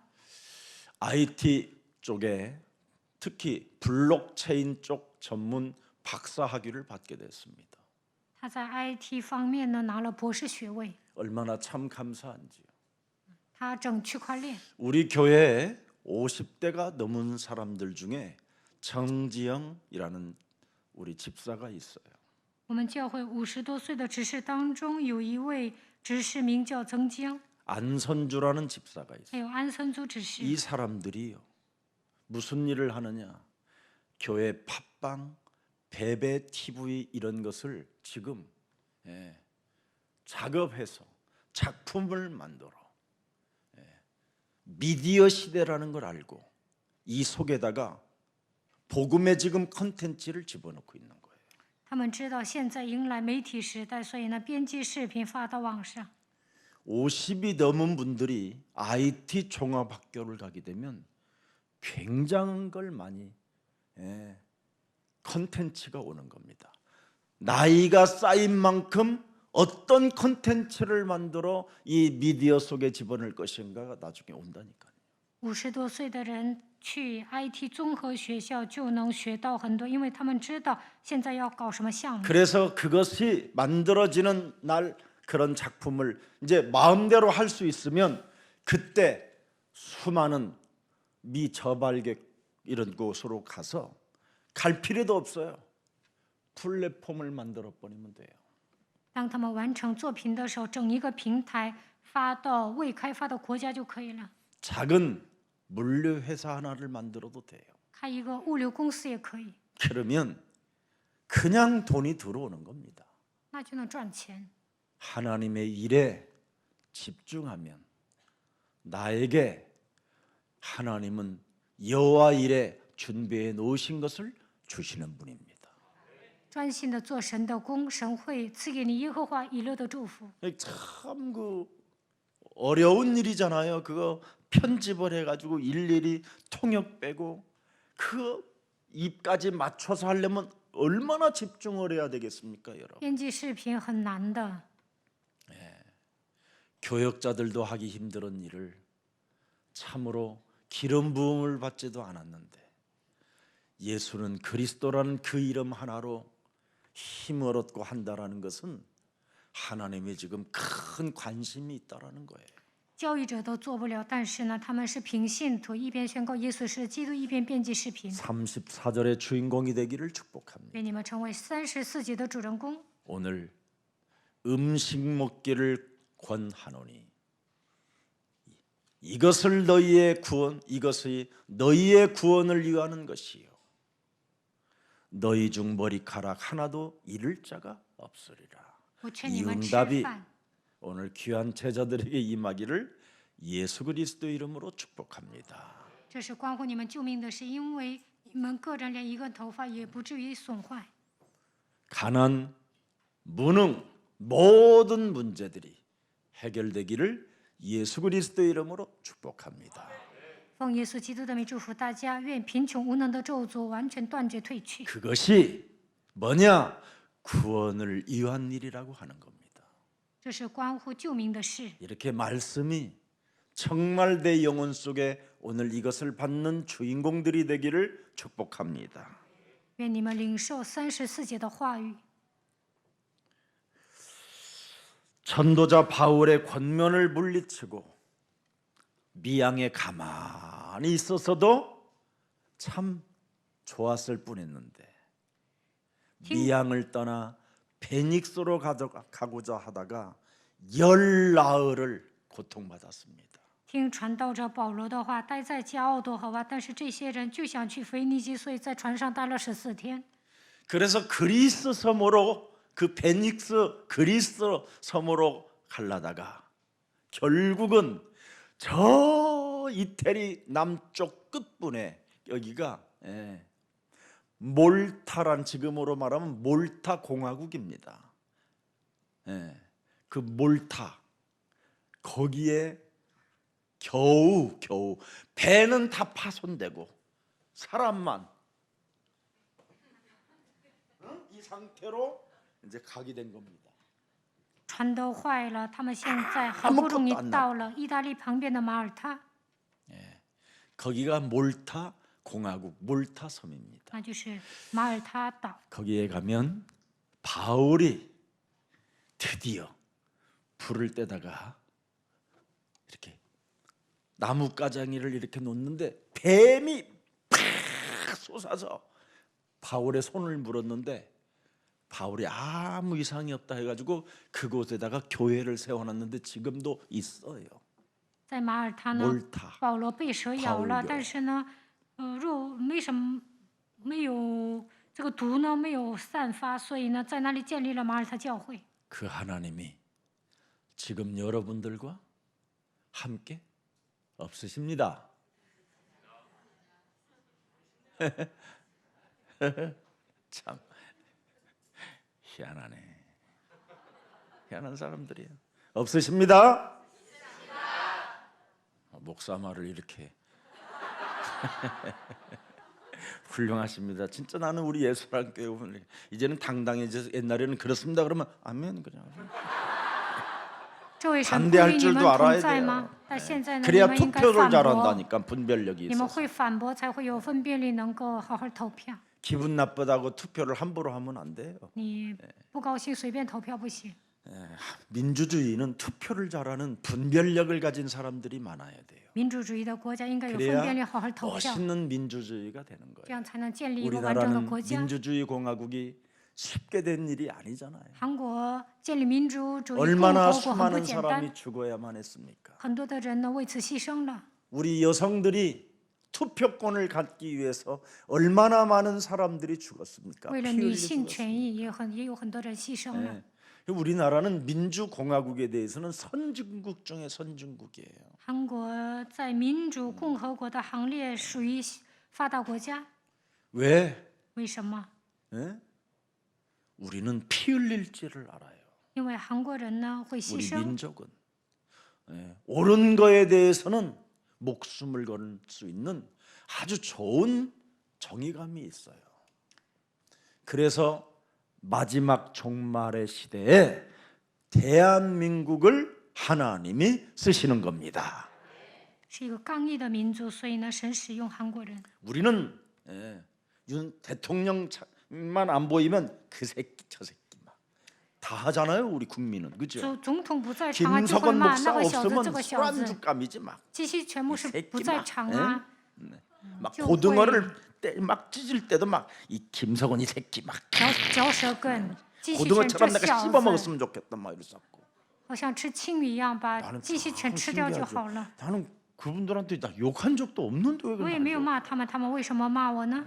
IT 쪽에 특히 블록체인 쪽 전문 박사 학위를 받게 됐습니다. 他在 IT 方面呢拿了博士学位， 얼마나 참 감사한지요. 他整区块链。 우리 교회에 50대가 넘은 사람들 중에 정지영이라는 우리 집사가 있어요. 我们教会50多岁的执事当中，有一位执事名叫曾江， 안선주라는 집사가 还 있어요. 有安森祖执事。 이 사람들이요, 무슨 일을 하느냐? 교회 팟빵, 베베 TV 이런 것을 지금 작업해서 작품을 만들어 미디어 시대라는 걸 알고 이 속에다가 복음의 지금 컨텐츠를 집어넣고 있는 거예요. 他们知道现在迎来媒体时代，所以呢，编辑视频发到网上。 50이 넘은 분들이 IT 종합학교를 가게 되면 굉장한 걸 많이 컨텐츠가 오는 겁니다. 나이가 쌓인 만큼 어떤 컨텐츠를 만들어 이 미디어 속에 집어넣을 것인가가 나중에 온다니까요. 50多岁的人去 IT 综合学校就能学到很多，因为他们知道现在要搞什么项目。 그래서 그것이 만들어지는 날 그런 작품을 이제 마음대로 할 수 있으면 그때 수많은 미저발객 이런 곳으로 가서 갈 필요도 없어요. 플랫폼을 만들어 버리면 돼요. 当他们完成作品的时候，整一个平台发到未开发的国家就可以了。 작은 물류 회사 하나를 만들어도 돼요. 开一个物流公司也可以， 그러면 그냥 돈이 들어오는 겁니다. 那就能赚钱。 하나님의 일에 집중하면 나에게 하나님은 여호와 일에 준비해 놓으신 것을 주시는 분입니다. 专心的做神的工，神会赐给你耶和华以勒的祝福。 참 그 어려운 일이잖아요. 그거 편집을 해가지고 일일이 통역 빼고 그 입까지 맞춰서 하려면 얼마나 집중을 해야 되겠습니까, 여러분? 编辑视频很难的， 교역자들도 하기 힘든 일을 참으로 기름 부음을 받지도 않았는데 예수는 그리스도라는 그 이름 하나로 힘을 얻고 한다라는 것은 하나님의 지금 큰 관심이 있다라는 거예요. 教育者都做不了，但是呢，他们是凭信徒一边宣告耶稣是基督，一边编辑视频。 34절의 주인공이 되기를 축복합니다. 愿你们成为34节的主人公。 오늘 음식 먹기를 권하노니 이것을 너희의 구원, 이것이 너희의 구원을 위하는 것이요 너희 중 머리카락 하나도 잃을 자가 없으리라. 我劝 이 你们吃 응답이 饭， 오늘 귀한 제자들에게 임하기를 예수 그리스도 이름으로 축복합니다. 这是关乎你们救命的事，因为你们个人连一个头发也不至于损坏。 가난, 무능 모든 문제들이 해결되기를 예수 그리스도 이름으로 축복합니다. 奉耶稣基督的名祝福大家，愿贫穷无能的咒诅完全断绝退去。 그것이 뭐냐? 구원을 위한 일이라고 하는 겁니다. 这是关乎救命的事。 이렇게 말씀이 정말 내 영혼 속에 오늘 이것을 받는 주인공들이 되기를 축복합니다. 愿你们领受34节的话语。 전도자 바울의 권면을 물리치고 미양에 가만히 있어서도 참 좋았을 뻔했는데 미양을 떠나 베닉스로 가고자 하다가 열 나흘을 고통받았습니다. 听传道者保罗的话，待在加奥多好啊，但是这些人就想去腓尼基，所以在船上待了14天。 그래서 그리스 섬으로 그 베닉스 그리스 섬으로 가려다가 결국은 저 이태리 남쪽 끝분에 여기가 몰타란 지금으로 말하면 몰타 공화국입니다. 그 몰타 거기에 겨우 배는 다 파손되고 사람만 이 상태로 이제 가게 된 겁니다. 船都坏了，他们现在好不容易到了意大利旁边的马耳他， 거기가 몰타 공화국 몰타 섬입니다. 那就是马耳他岛。 거기에 가면 바울이 드디어 불을 떼다가 이렇게 나무 가장이를 이렇게 놓는데 뱀이 팍 솟아서 바울의 손을 물었는데 바울이 아무 이상이 없다 해가지고 그곳에다가 교회를 세워놨는데 지금도 있어요. 在马耳他呢， 몰타 保罗被蛇咬了， 바울교회 但是呢，肉没有这个毒呢没有散发，所以呢，在那里建立了马耳他教会。 그 하나님이 지금 여러분들과 함께 없으십니다. 참 희한하네. 희한한 사람들이에요. 없으십니다. 목사 말을 이렇게 훌륭하십니다. 진짜 나는 우리 예수랑 교회 이제는 당당해져서 옛날에는 그렇습니다. 그러면 아멘 그냥. 这位神不 반대할 与你 줄도 们同 알아야 在 돼요. 吗？但现在呢，你 그래야 们应该 투표를 反驳， 잘한다니까 분별력이 你们 있어서. 会反驳，才会有分辨力，能够好好投票。 기분 나쁘다고 투표를 함부로 하면 안 돼요. 你不高兴随便投票不行。 민주주의는 투표를 잘하는 분별력을 가진 사람들이 많아야 돼요. 民主主义的国家应该有分 그래야 辨力，好好投票， 멋있는 민주주의가 되는 这 거예요. 样才能建立一个完整的 우리나라는 国家。 민주주의 공화국이 쉽게 된 일이 아니잖아요. 韩国建立民主主义共 얼마나 和国很不 수많은 简单， 사람이 죽어야만 했습니까? 很多的人呢为此牺牲了。 우리 여성들이 투표권을 갖기 위해서 얼마나 많은 사람들이 죽었습니까? 为了 피 女 흘려 性 죽었습니다. 权益，也有很多人牺牲了。 네. 우리나라는 민주공화국에 대해서는 선진국 중에 선진국이에요. 韩国在民主共和国的行列属于发达国家， 왜? 为什么？ 예? 우리는 피 흘릴지를 알아요. 因为韩国人呢会牺 우리 牲， 민족은 옳은 거에 대해서는 목숨을 걸 수 있는 아주 좋은 정의감이 있어요. 그래서 마지막 종말의 시대에 대한민국을 하나님이 쓰시는 겁니다. 是一个刚毅的民族，所以呢，神使用韩国人。 우리는 윤 대통령만 안 보이면 그 새끼 저 새끼 막 다 하잖아요. 우리 국민은 그죠? 总统不在场啊，就会 김석원 骂 목사 那个小子，这 없으면 个小子， 술안주감이지 막. 这些全部是 이 새끼 不在 막, 场啊。 막 좀 고등어를 막 찢을 때도 막 이 김석원 이 새끼 막 嚼舌根，继续犬 고등어처럼 这 내가 小 씹어 子， 먹었으면 좋겠다 막 이랬었고. 好像吃青鱼一样，把 나는 继续犬 참 吃掉就 신기하죠. 好了。 나는 그분들한테 나 욕한 적도 없는데 왜 我也没有 그러냐? 骂他们，他们为什么骂我呢？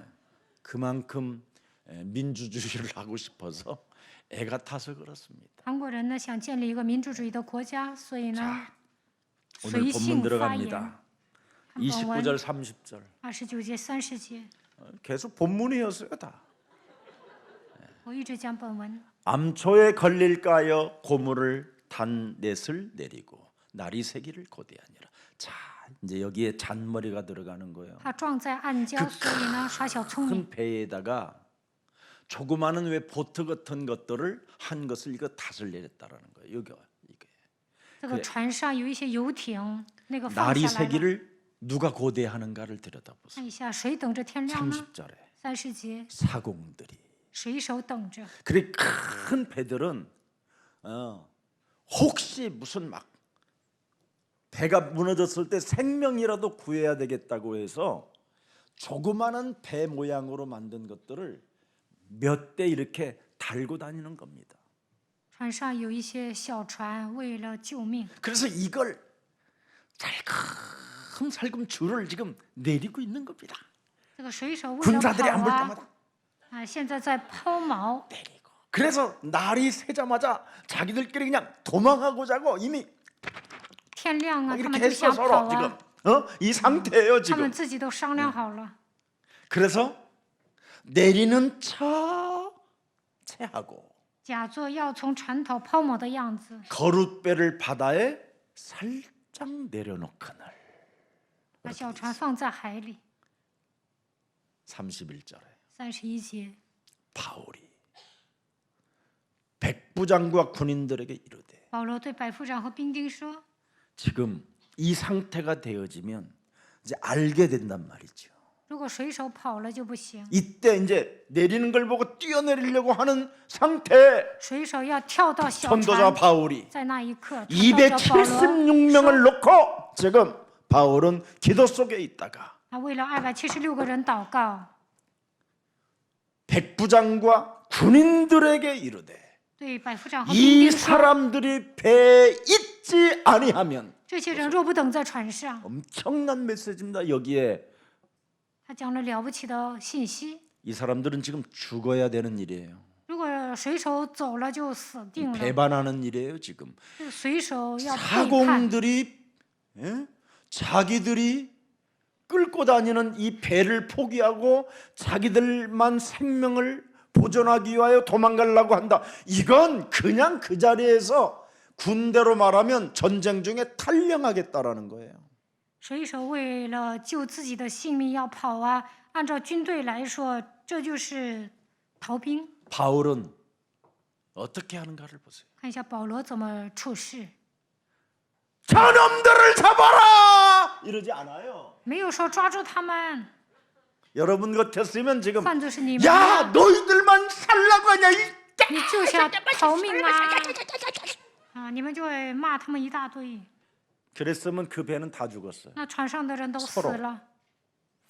그만큼 민주주의를 하고 싶어서 애가 타서 그렇습니다. 韩国人呢想建立一个民主主义的国家，所以呢 오늘 随 본문 性发言。 들어갑니다. 看本文 29절 30절 29节、30节， 계속 본문이었어요 다. 我一直讲本文。 암초에 걸릴까 하여 고물을 탄 넷을 내리고 날이 새기를 고대하니라. 자, 이제 여기에 잔머리가 들어가는 거예요. 他撞在暗礁，所以呢耍小聪明。 큰 배에다가 조그마한 왜 보트 같은 것들을 한 것을 이거 탓을 내렸다라는 거예요. 이게 这个船上有一些游艇，那个放 날이 下来了。 새기를 누가 고대하는가를 看 들여다보세요. 一下，谁等着天亮呢？ 30절에 30节， 사공들이 水手等着。 그래 큰 배들은 혹시 무슨 막 배가 무너졌을 때 생명이라도 구해야 되겠다고 해서 조그마한 배 모양으로 만든 것들을 몇 대 이렇게 달고 다니는 겁니다. 船上有一些小船，为了救命， 그래서 이걸 살금살금 줄을 지금 내리고 있는 겁니다. 这个水手为了 군사들이 안 跑 볼 啊 때마다 啊，现在在抛锚。 내리고. 그래서 날이 새자마자 자기들끼리 그냥 도망하고자 하고 이미 天亮啊，他们 이렇게 就想 했어 跑 서로 啊， 지금 이 상태예요 他 지금. 们自己都商量好了。 그래서 내리는 체하고 假作要从船头抛锚的样子， 거룻배를 바다에 살짝 내려놓거늘. 把小船放在海里。 31절에 31节， 바울이 백부장과 군인들에게 이르되 保罗对百夫长和兵丁说： 지금 이 상태가 되어지면 이제 알게 된단 말이죠. 如果水手跑了就不行， 이때 이제 내리는 걸 보고 뛰어내리려고 하는 상태 水手要跳到小 전도자 船， 바울이 在那一刻，传道者保罗 276명을 놓고 지금 바울은 기도 속에 있다가 他为了276个人祷告， 백부장과 군인들에게 이르되 对百夫长和兵 이 丁说 사람들이 배에 있지 아니하면 这些人若不等在船上， 엄청난 메시지입니다. 여기에 他讲了了不起的信息。 이 사람들은 지금 죽어야 되는 일이에요. 如果水手走了就死定了， 배반하는 일이에요. 지금 这水手要背叛。 사공들이 자기들이 끌고 다니는 이 배를 포기하고 자기들만 생명을 보존하기 위하여 도망가려고 한다. 이건 그냥 그 자리에서 군대로 말하면 전쟁 중에 탈영하겠다라는 거예요. 水手为了救自己的性命要跑啊，按照军队来说，这就是逃兵。 바울은 어떻게 하는가를 보세요. 看一下保罗怎么处事， 저놈들을 잡아라! 이러지 않아요. 没有说抓住他们， 여러분 같았으면 지금 换作是你们， 야 너희들만 살라고 하냐 이 你就是要逃命啊！你们就会骂他们一大堆。 그랬으면 그 배는 다 죽었어요. 那船上的人都死 서로 了，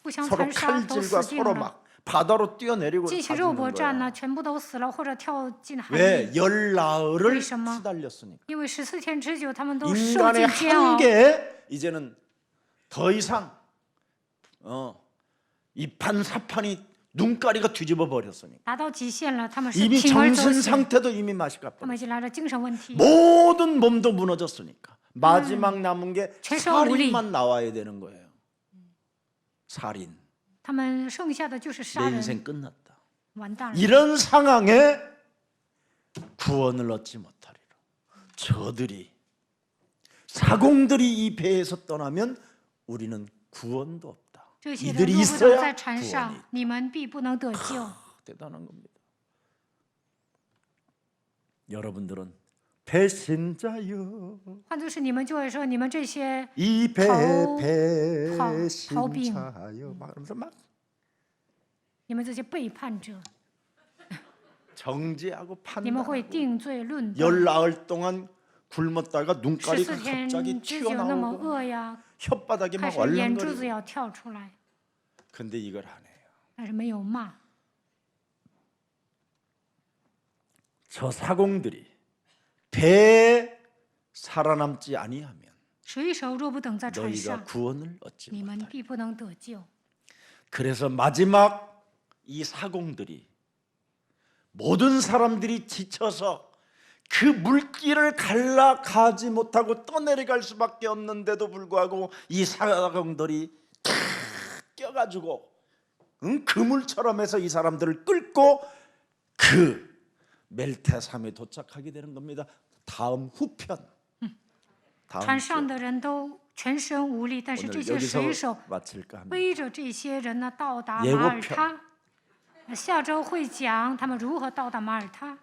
互相 서로 残杀都 칼질과 死定 서로 了， 막 바다로 뛰어내리고 进 다 行肉搏 죽는 战 거예요. 呢，全部都死了或者跳进海里。 왜? 열 나흘을 为什么？ 시달렸으니까. 因为14天之久，他们都受 인간의 尽煎熬。 한계에 이제는 더 이상 이판 사판이 눈가리가 뒤집어 버렸으니까 达到极限了，他们是 이미 铤而走 정신 险， 상태도 이미 맛이 他 갔고 们已经来了精神问题， 모든 몸도 무너졌으니까 마지막 남은 게 최소 우리. 살인만 나와야 되는 거예요. 살인. 他们剩下的就是杀 내 人， 인생 끝났다. 完蛋了。 이런 상황에 구원을 얻지 못하리라. 저들이 사공들이 이 배에서 떠나면 우리는 구원도 없다. 这些人 이들이 若不能 있어야 在船 구원이 上，你们必不能得救。 대단한 겁니다. 여러분들은 배신자여 换作是你们就会说，你们这些 이逃兵 배신자여 막 그러면서 막 你们这些背叛者， 정죄하고 你们会 판단하고 定罪论断。 열 나흘 동안 굶었다가 눈가리가 14天 갑자기 之久那么 튀어나오고 饿呀， 혓바닥이 开 막 始眼珠子 얼렁거리고 要跳出来， 근데 이걸 안 해요. 但是没有骂。 저 사공들이 배에 살아남지 아니하면 水手若不等在船 너희가 上， 구원을 얻지 你们 못하리라. 必不能得救。 그래서 마지막 이 사공들이 모든 사람들이 지쳐서 그 물길을 갈라가지 못하고 떠내려갈 수밖에 없는데도 불구하고 이 사공들이 탁 껴가지고 그물처럼 해서 이 사람들을 끌고 그 멜테삼에 도착하게 되는 겁니다. 다음 후편. 다음 船上 주 的人都全身无力，但是 오늘 这些水手 여기서 마칠까 합니다. 背着这些人呢到达 예고편 马耳他。下周会讲他们如何到达马耳他。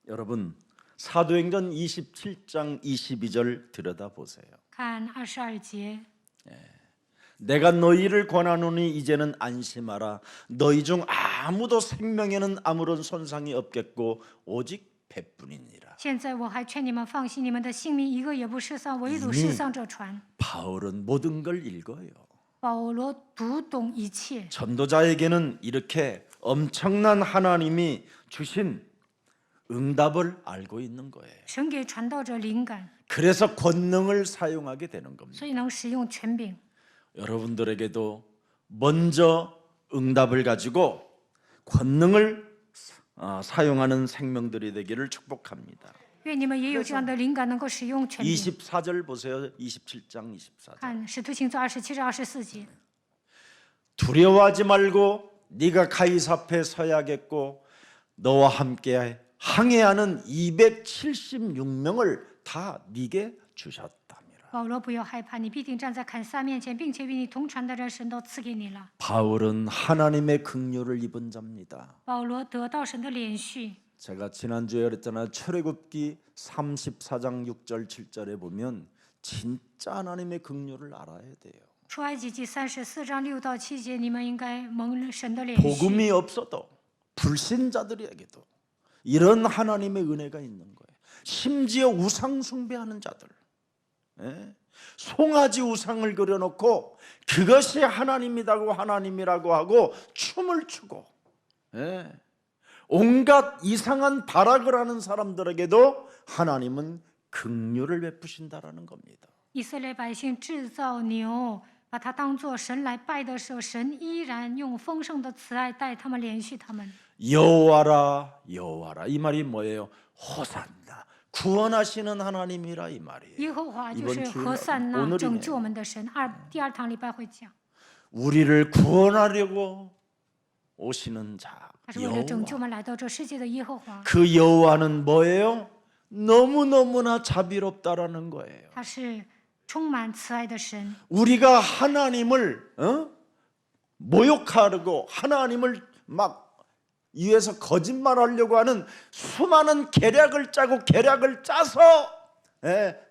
여러분 사도행전 27장 22절 들여다보세요. 看22节， 내가 너희를 권하노니 이제는 안심하라. 너희 중 아무도 생명에는 아무런 손상이 없겠고 오직 배뿐이니라. 现在我还劝你们放心，你们的性命一个也不失丧，唯独失丧这船。 바울은 모든 걸 읽어요. 保罗读懂一切， 전도자에게는 이렇게 엄청난 하나님이 주신 응답을 알고 있는 거예요. 神给传道者灵感， 그래서 권능을 사용하게 되는 겁니다. 所以能使用权柄。 여러분들에게도 먼저 응답을 가지고 권능을 사용하는 생명들이 되기를 축복합니다. 愿你们也有这样的灵感，能够使用权柄。 24절 보세요. 27장 24절. 看《使徒行传》27至24节， 두려워하지 말고 네가 가이사 앞에 서야겠고 너와 함께 항해하는 276명을 다 네게 주셨답니다. 保罗不要害怕，你必定站在凯撒面前，并且与你同船的人，神都赐给你了。 바울은 하나님의 긍휼을 입은 자입니다. 保罗得到神的连续。 제가 지난주에 그랬잖아요. 출애굽기 34장 6절 7절에 보면 진짜 하나님의 긍휼을 알아야 돼요. 出埃及记34章6到7节，你们应该蒙神的连续。 복음이 없어도 불신자들에게도 이런 하나님의 은혜가 있는 거예요. 심지어 우상 숭배하는 자들, 송아지 우상을 그려놓고 그것이 하나님이라고 하고 춤을 추고, 예. 온갖 이상한 발악을 하는 사람들에게도 하나님은 긍휼을 베푸신다라는 겁니다. 以色列百姓制造牛，把它当作神来拜的时候，神依然用丰盛的慈爱待他们，连续他们。 여호와라 여호와라, 이 말이 뭐예요? 호산나, 구원하시는 하나님이라 이 말이에요. 耶和华就是 이번 주일 和散那 오늘이네요. 拯救我们的神。第二堂礼拜会讲， 우리를 구원하려고 오시는 자 他是为了拯救我 여호와. 们来到这世界的耶和华， 그 여호와는 뭐예요? 너무너무나 자비롭다라는 거예요. 他是充满慈爱的神。 우리가 하나님을 모욕하려고, 하나님을 막 위해서 거짓말하려고 하는 수많은 계략을 짜서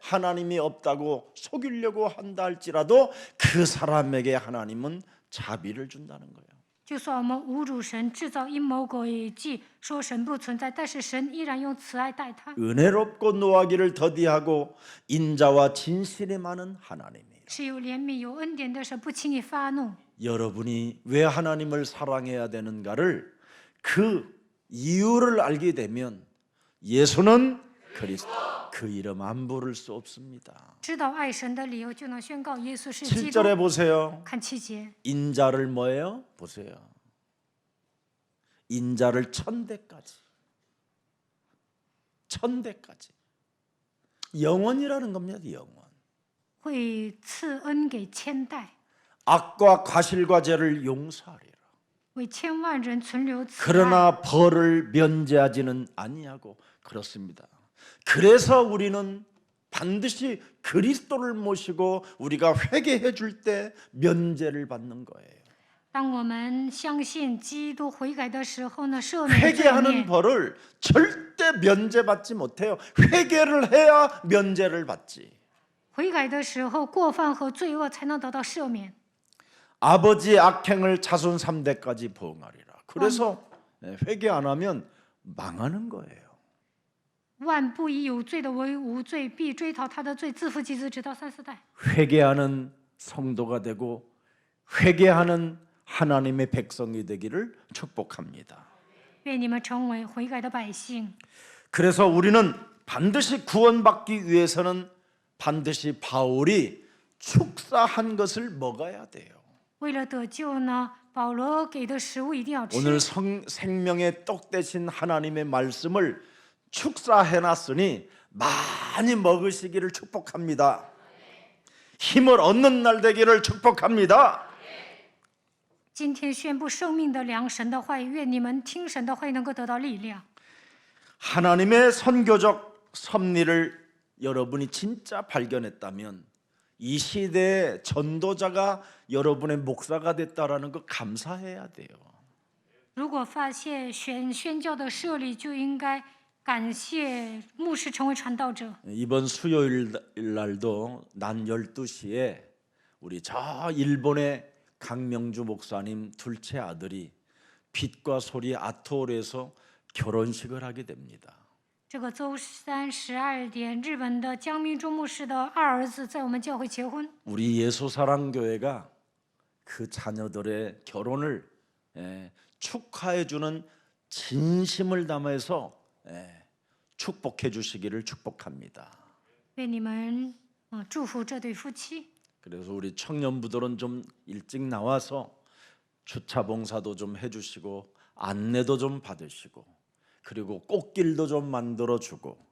하나님이 없다고 속이려고 한다 할지라도 그 사람에게 하나님은 자비를 준다는 거예요. 就算我们侮辱神，制造阴谋诡计，说神不存在，但是神依然用慈爱待他。 은혜롭고 노하기를 더디하고 인자와 진실이 많은 하나님이에요. 是有怜悯、有恩典的神，不轻易发怒。 여러분이 왜 하나님을 사랑해야 되는가를, 그 이유를 알게 되면 예수는 그리스도, 그 이름 안 부를 수 없습니다. 知道爱神的理由，就能宣告耶稣是基督。 7절에 보세요. 看7节， 인자를 뭐예요? 보세요. 인자를 천대까지 영원이라는 겁니다. 영원. 会赐恩给千代， 악과 과실과 죄를 용서하리라. 为千万人存留慈爱。 그러나 벌을 면제하지는 아니하고. 그렇습니다. 그래서 우리는 반드시 그리스도를 모시고 우리가 회개해 줄 때 면제를 받는 거예요. 当我们相信基督悔改的时候呢，赦免罪 회개하는 孽。 벌을 절대 면제받지 못해요. 회개를 해야 면제를 받지. 悔改的时候，过犯和罪恶才能得到赦免。 아버지의 악행을 자손 3대까지 보응하리라. 그래서 회개 안 하면 망하는 거예요. 万不以有罪的为无罪，必追讨他的罪，自负及子，直到3、4代。 회개하는 성도가 되고 회개하는 하나님의 백성이 되기를 축복합니다. 愿你们成为悔改的百姓。 그래서 우리는 반드시 구원받기 위해서는 반드시 바울이 축사한 것을 먹어야 돼요. 为了得救呢，保罗给的食物一定要吃。 오늘 생명의 떡 대신 하나님의 말씀을 축사해놨으니 많이 먹으시기를 축복합니다. 힘을 얻는 날 되기를 축복합니다. 今天宣布生命的粮，神的话语，愿你们听神的话语，能够得到力量。 하나님의 선교적 섭리를 여러분이 진짜 발견했다면 이 시대의 전도자가 여러분의 목사가 됐다라는 거 감사해야 돼요. 如果发现宣教的设立，就应该感谢牧师成为传道者。 이번 수요일 날도 낮 12시에 우리 저 일본의 강명주 목사님 둘째 아들이 빛과 소리 아토홀에서 결혼식을 하게 됩니다. 这个周三12点，日本的江明忠牧师的二儿子在我们教会结婚。 우리 예수사랑교회가 그 자녀들의 결혼을 축하해 주는 진심을 담아서 축복해 주시기를 축복합니다. 愿你们祝福这对夫妻。 그래서 우리 청년부들은 좀 일찍 나와서 주차 봉사도 좀 해주시고 안내도 좀 받으시고, 그리고 꽃길도 좀 만들어 주고,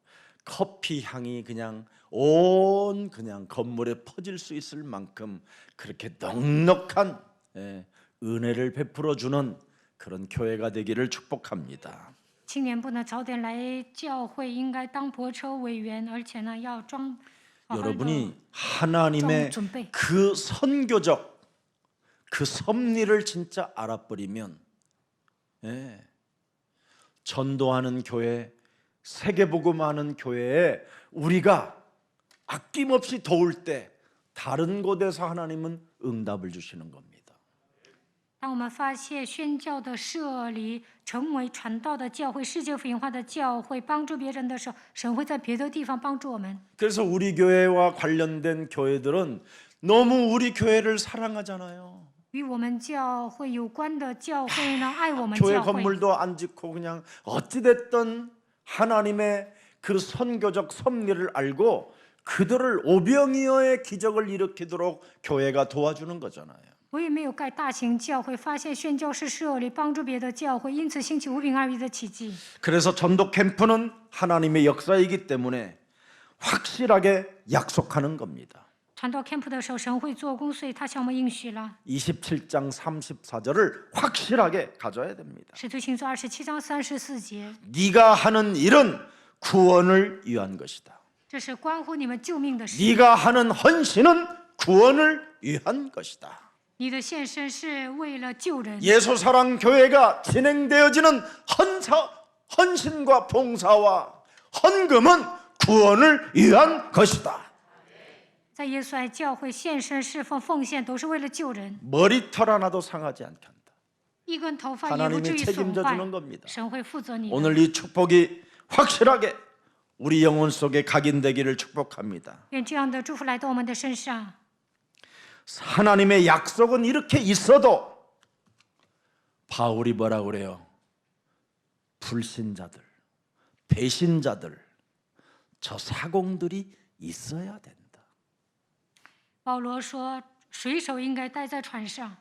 커피 향이 그냥 온 건물에 퍼질 수 있을 만큼 그렇게 넉넉한 은혜를 베풀어 주는 그런 교회가 되기를 축복합니다. 青年部呢，早点来教会，应该当泊车委员，而且呢，要好好地 여러분이 하나님의 준비. 그 선교적 그 섭리를 진짜 알아버리면 전도하는 교회, 세계복음하는 교회에 우리가 아낌없이 도울 때 다른 곳에서 하나님은 응답을 주시는 겁니다. 当我们发现宣教的社里成为传道的教会、世界福音化的教会，帮助别人的时候，神会在别的地方帮助我们。 그래서 우리 교회와 관련된 교회들은 너무 우리 교회를 사랑하잖아요. 与我们教会有关的教会呢，爱我们 교회 教会， 건물도 안 짓고 그냥 어찌됐든 하나님의 그 선교적 섭리를 알고 그들을 오병이어의 기적을 일으키도록 교회가 도와주는 거잖아요. 我也没有盖大型教会，发现宣教士社里帮助别的教会，因此兴起五饼二鱼的奇迹。 그래서 전도 캠프는 하나님의 역사이기 때문에 확실하게 약속하는 겁니다. 传到 camp 的时候，神会做工，所以他向我们应许了。 27장 34절을 확실하게 가져야 됩니다. 使徒行传27章34节， 네가 하는 일은 구원을 위한 것이다. 这是关乎你们救命的事。 네가 하는 헌신은 구원을 위한 것이다. 你的献身是为了救人。 예수사랑 교회가 진행되어지는 헌신과 봉사와 헌금은 구원을 위한 것이다. 在耶稣爱教会献身侍奉奉献，都是为了救人。 머리털 하나도 상하지 않게 한다. 一根头发也不至 하나님이 于损 책임져 坏 주는 ， 겁니다. 神会负责你的。 오늘 이 축복이 확실하게 우리 영혼 속에 각인되기를 축복합니다. 愿这样的祝福来到我们的身上。 하나님의 약속은 이렇게 있어도 바울이 뭐라 그래요? 불신자들, 배신자들, 저 사공들이 있어야 된다. 保罗说，水手应该待在船上，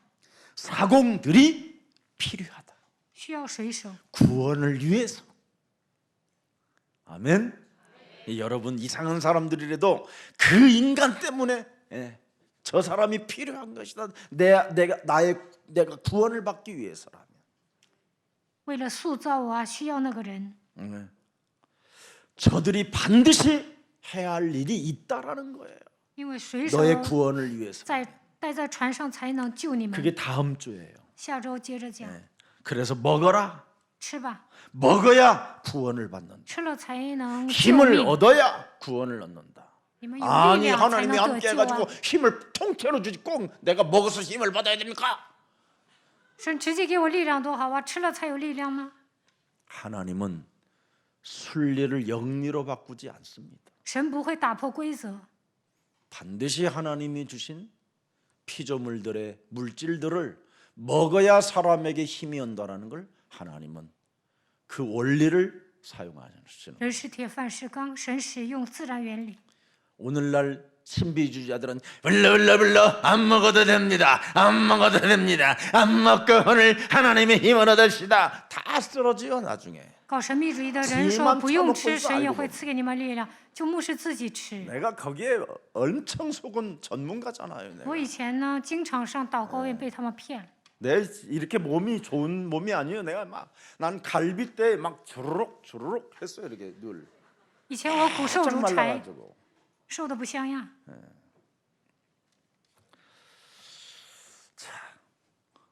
사공들이 필요하다. 需要水手。 구원을 위해서. 아멘. 여러분 이상한 사람들이라도 그 인간 때문에 저 사람이 필요한 것이다. 내가 구원을 받기 위해서라면. 为了塑造我啊，需要那个人。 저들이 반드시 해야 할 일이 있다라는 거예요. 因为水手 너의 구원을 위해서. 待在船上才能救你们。 그게 다음 주예요. 下周接着讲， 그래서 먹어라. 吃吧， 먹어야 구원을 받는다. 吃了才能救 힘을 命。 얻어야 구원을 얻는다. 你们有 아니 力量才 하나님이 能得 함께 救 해가지고 啊！ 힘을 통째로 주지 꼭 내가 먹어서 힘을 받아야 됩니까? 神直接给我力量多好啊！吃了才有力量吗？ 하나님은 순리를 영리로 바꾸지 않습니다. 神不会打破规则， 반드시 하나님이 주신 피조물들의 물질들을 먹어야 사람에게 힘이 온다는 걸 하나님은 그 원리를 사용하시는. 人是铁，饭是钢，神使用自然原理。 오늘날 신비주의자들은 불러 안 먹어도 됩니다. 안 먹어도 됩니다. 안 먹고 오늘 하나님의 힘을 얻읍시다. 다 쓰러져요 나중에. 搞神秘主义的人 지만 说不用 처먹고 吃， 있어 神也 알고 会赐给你们力量，就牧师自己吃。 내가 거기에 엄청 속은 전문가잖아요. 我 내가. 以前呢，经常上祷告院被他们骗了。 내 이렇게 몸이 좋은 몸이 아니에요. 내가 난 갈비 때 막 주르륵 했어요. 이렇게 늘. 以前我骨瘦 쫙 如柴， 말라가지고. 瘦的不像样。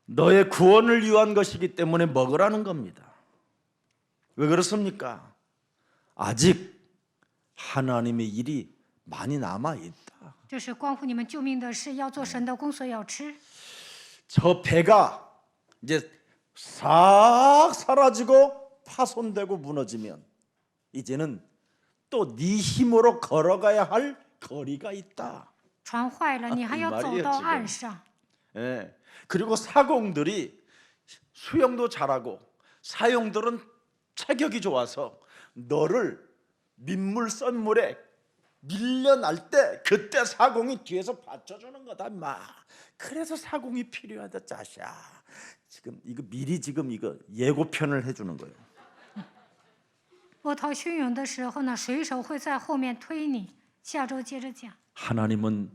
너의 구원을 위한 것이기 때문에 먹으라는 겁니다. 왜 그렇습니까? 아직 하나님의 일이 많이 남아 있다. 这是关乎你们救命的事，要做神的工作，要吃。 저 배가 이제 싹 사라지고 파손되고 무너지면 이제는 또 네 힘으로 걸어가야 할 거리가 있다. 船坏了，你还要走到岸上。 예. 그리고 사공들이 수영도 잘하고 사용들은 체격이 좋아서 너를 민물 썬물에 밀려날 때 그때 사공이 뒤에서 받쳐주는 거다 마. 그래서 사공이 필요하다 짜샤. 지금 이거 미리 지금 이거 예고편을 해주는 거예요. 波涛汹涌的时候呢，水手会在后面推你。下周接着讲。 하나님은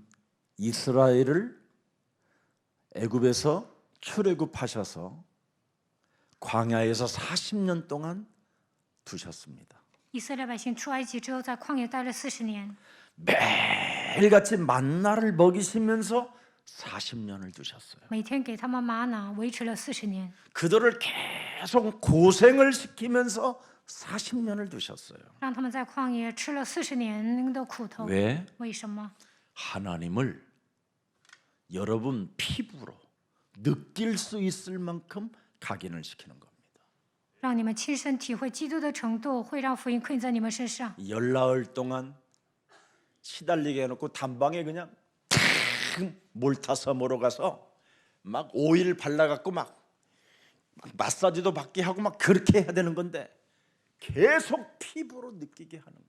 이스라엘을 애굽에서 출애굽하셔서 광야에서 40년 동안 두셨습니다. 以色列百姓出埃及之后，在旷野待了40年， 매일같이 만나를 먹이시면서 40년을 두셨어요. 每天给他们玛瑙，维持了40年。 그들을 계속 고생을 시키면서 40년을 두셨어요. 让他们在旷野吃了40年的苦头。 왜? 为什么？ 하나님을 여러분 피부로 느낄 수 있을 만큼 각인을 시키는 겁니다. 让你们亲身体会基督的程度，会让福音刻印在你们身上。 열나흘 동안 시달리게 해놓고 단방에 그냥 탁 몰타서 몰아가서 막 오일 발라갖고 막 마사지도 받게 하고 막 그렇게 해야 되는 건데 계속 피부로 느끼게 하는 거예요.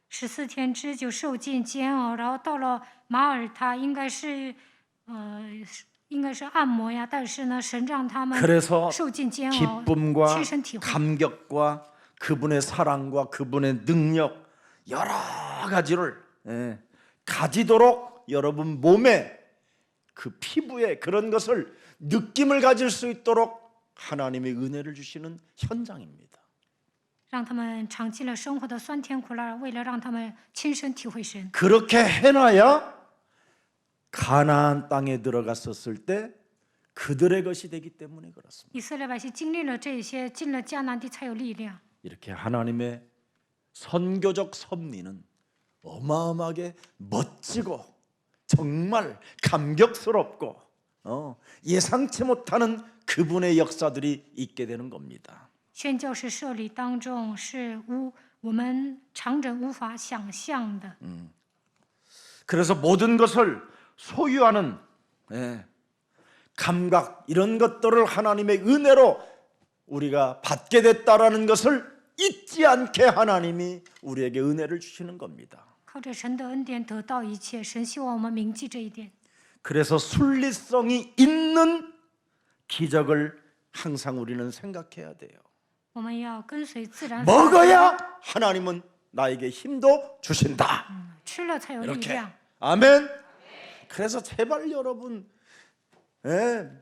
14天之久受尽煎熬，然后到了马耳他，应该是按摩呀，但是呢，神让他们 그래서 受尽煎熬， 기쁨과 亲身体会。 감격과 그분의 사랑과 그분의 능력 여러 가지를 가지도록 여러분 몸에 그 피부에 그런 것을 느낌을 가질 수 있도록 하나님의 은혜를 주시는 현장입니다. 让他们尝尽了生活的酸甜苦辣，为了让他们亲身体会神。 그렇게 해놔야 가나안 땅에 들어갔었을 때 그들의 것이 되기 때문에 그렇습니다. 以色列百姓经历了这些，进了迦南地才有力量。 이렇게 하나님의 선교적 섭리는 어마어마하게 멋지고 정말 감격스럽고 예상치 못하는 그분의 역사들이 있게 되는 겁니다. 宣教士设立当中是我们常人无法想象的。 그래서 모든 것을 소유하는 감각 이런 것들을 하나님의 은혜로 우리가 받게 됐다라는 것을 잊지 않게 하나님이 우리에게 은혜를 주시는 겁니다. 靠着神的恩典得到一切，神希望我们铭记这一点。 그래서 순리성이 있는 기적을 항상 우리는 생각해야 돼요. 我们要跟随自然法则， 먹어야 하나님은 나에게 힘도 주신다. 吃了才有力 이렇게 量。 아멘. 그래서 제발 여러분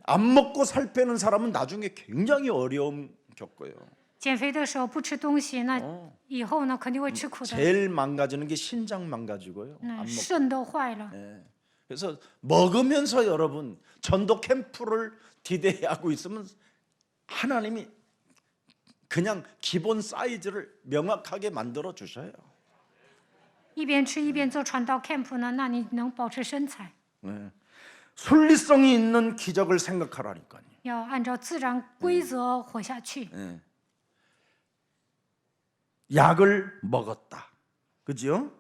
안 먹고 살 빼는 사람은 나중에 굉장히 어려움 겪어요. 减肥的时候不吃东西，那以后呢肯定会吃苦的， 제일 망가지는 게 신장 망가지고요. 안 먹. 肾都坏了。 그래서 먹으면서 여러분 전도 캠프를 디데이하고 있으면 하나님이 그냥 기본 사이즈를 명확하게 만들어 주셔요. 一边吃一边做传道 camp 呢，那你能保持身材。 순리성이 있는 기적을 생각하라니까요. 要按照自然规则活下去。 약을 먹었다. 그죠?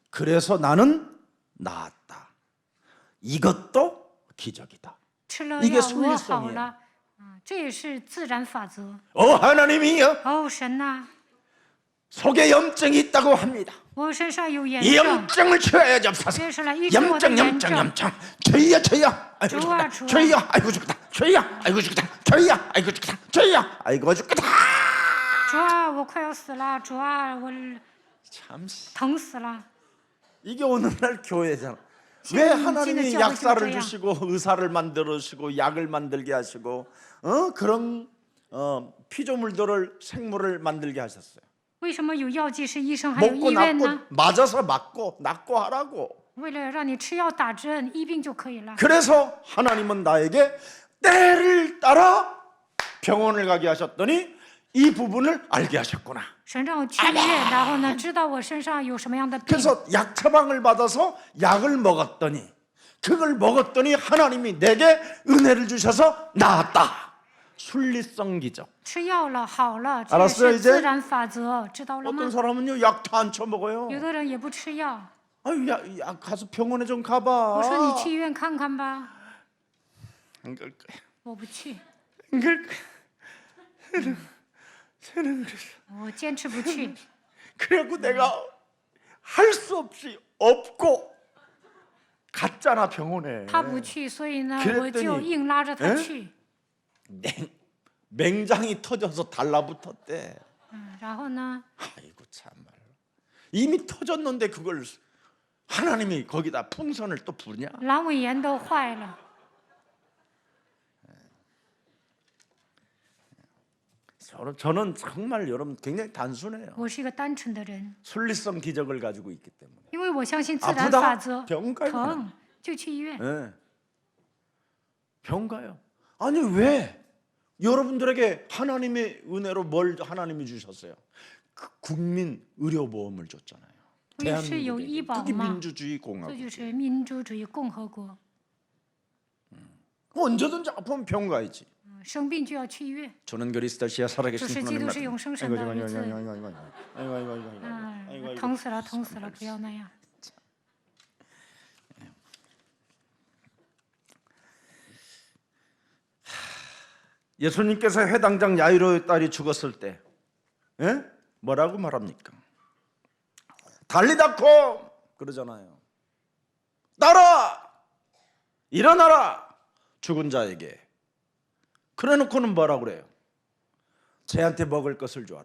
그래서 나는 나았다. 이것도 기적이다. 吃了 이게 药我 순리성이에요 好了，这也是自然法则。 하나님이요. 哦，神呐， 속에 염증이 있다고 합니다. 我身上有炎 이 症， 염증을 쳐야 잡사세요. 接下来医治我的 염증 炎症。 죄야 아이고 좋아, 죽겠다 좋아. 죄야 아이고 죽겠다 죄야 아이고 죽겠다 죄야 아이고 죽겠다 죄야 아이고 죽겠다 主啊，我快要死了，主啊，我 참 疼死了。 이게 오늘날 교회잖아. 왜 하나님이 진짜 약사를 진짜야. 주시고 의사를 만들어 주시고 약을 만들게 하시고 그런 피조물들을 생물을 만들게 하셨어요. 为什么有药剂师、医生还有 먹고 医院 낫고 呢？ 맞아서 맞고 낫고 하라고. 为了让你吃药打针医病就可以了。 그래서 하나님은 나에게 때를 따라 병원을 가게 하셨더니 이 부분을 알게 하셨구나. 神让我去医院，然后呢，知道我身上有什么样的病。 그래서 약 처방을 받아서 약을 먹었더니 그걸 먹었더니 하나님이 내게 은혜를 주셔서 나았다. 순리성 기적. 吃药了，好了，这 알았어요 也是 이제 自然法则，知道了 어떤 吗？ 사람은요 약도 안 처먹어요. 有的人也不吃药。 아유 야 가서 병원에 좀 가봐. 我说你去医院看看吧， 안 갈 거야. 我不去， 안 갈 거야. 새는 그랬어. 我坚持不去。 그래갖고 내가 할 수 없이 없고 갔잖아 병원에. 他不去，所以呢， 그랬더니 我就硬拉着他 에? 去。 맹장이 터져서 달라붙었대. 然后呢， 아이고 참말. 이미 터졌는데 그걸 하나님이 거기다 풍선을 또 부냐? 阑尾炎都坏了。 저는 정말 여러분 굉장히 단순해요. 我是一个单纯的人， 순리성 기적을 가지고 있기 때문에. 因为我相信自然 아프다 法则。 병 가요. 疼就去医院。 예. 병 가요. 아니 왜? 여러분들에게 하나님의 은혜로 뭘 하나님이 주셨어요? 그 국민 의료보험을 줬잖아요. 不也是有 대한민국에게. 医保 그게 吗？ 민주주의 这 공화국. 就是民主主义共和国。 언제든지 아프면 병 가야지. 生病就要去医院。 저는 그리스도시야 主 살아계신 是基 하나님 督是永生神的儿子。 아이고. 疼死了，疼死了，不要那样。 예수님께서 회당장 야이로의 딸이 죽었을 때 뭐라고 말합니까? 달리다코 그러잖아요. 나라 일어나라 죽은 자에게. 그래놓고는 뭐라고 그래요? 쟤한테 먹을 것을 줘라.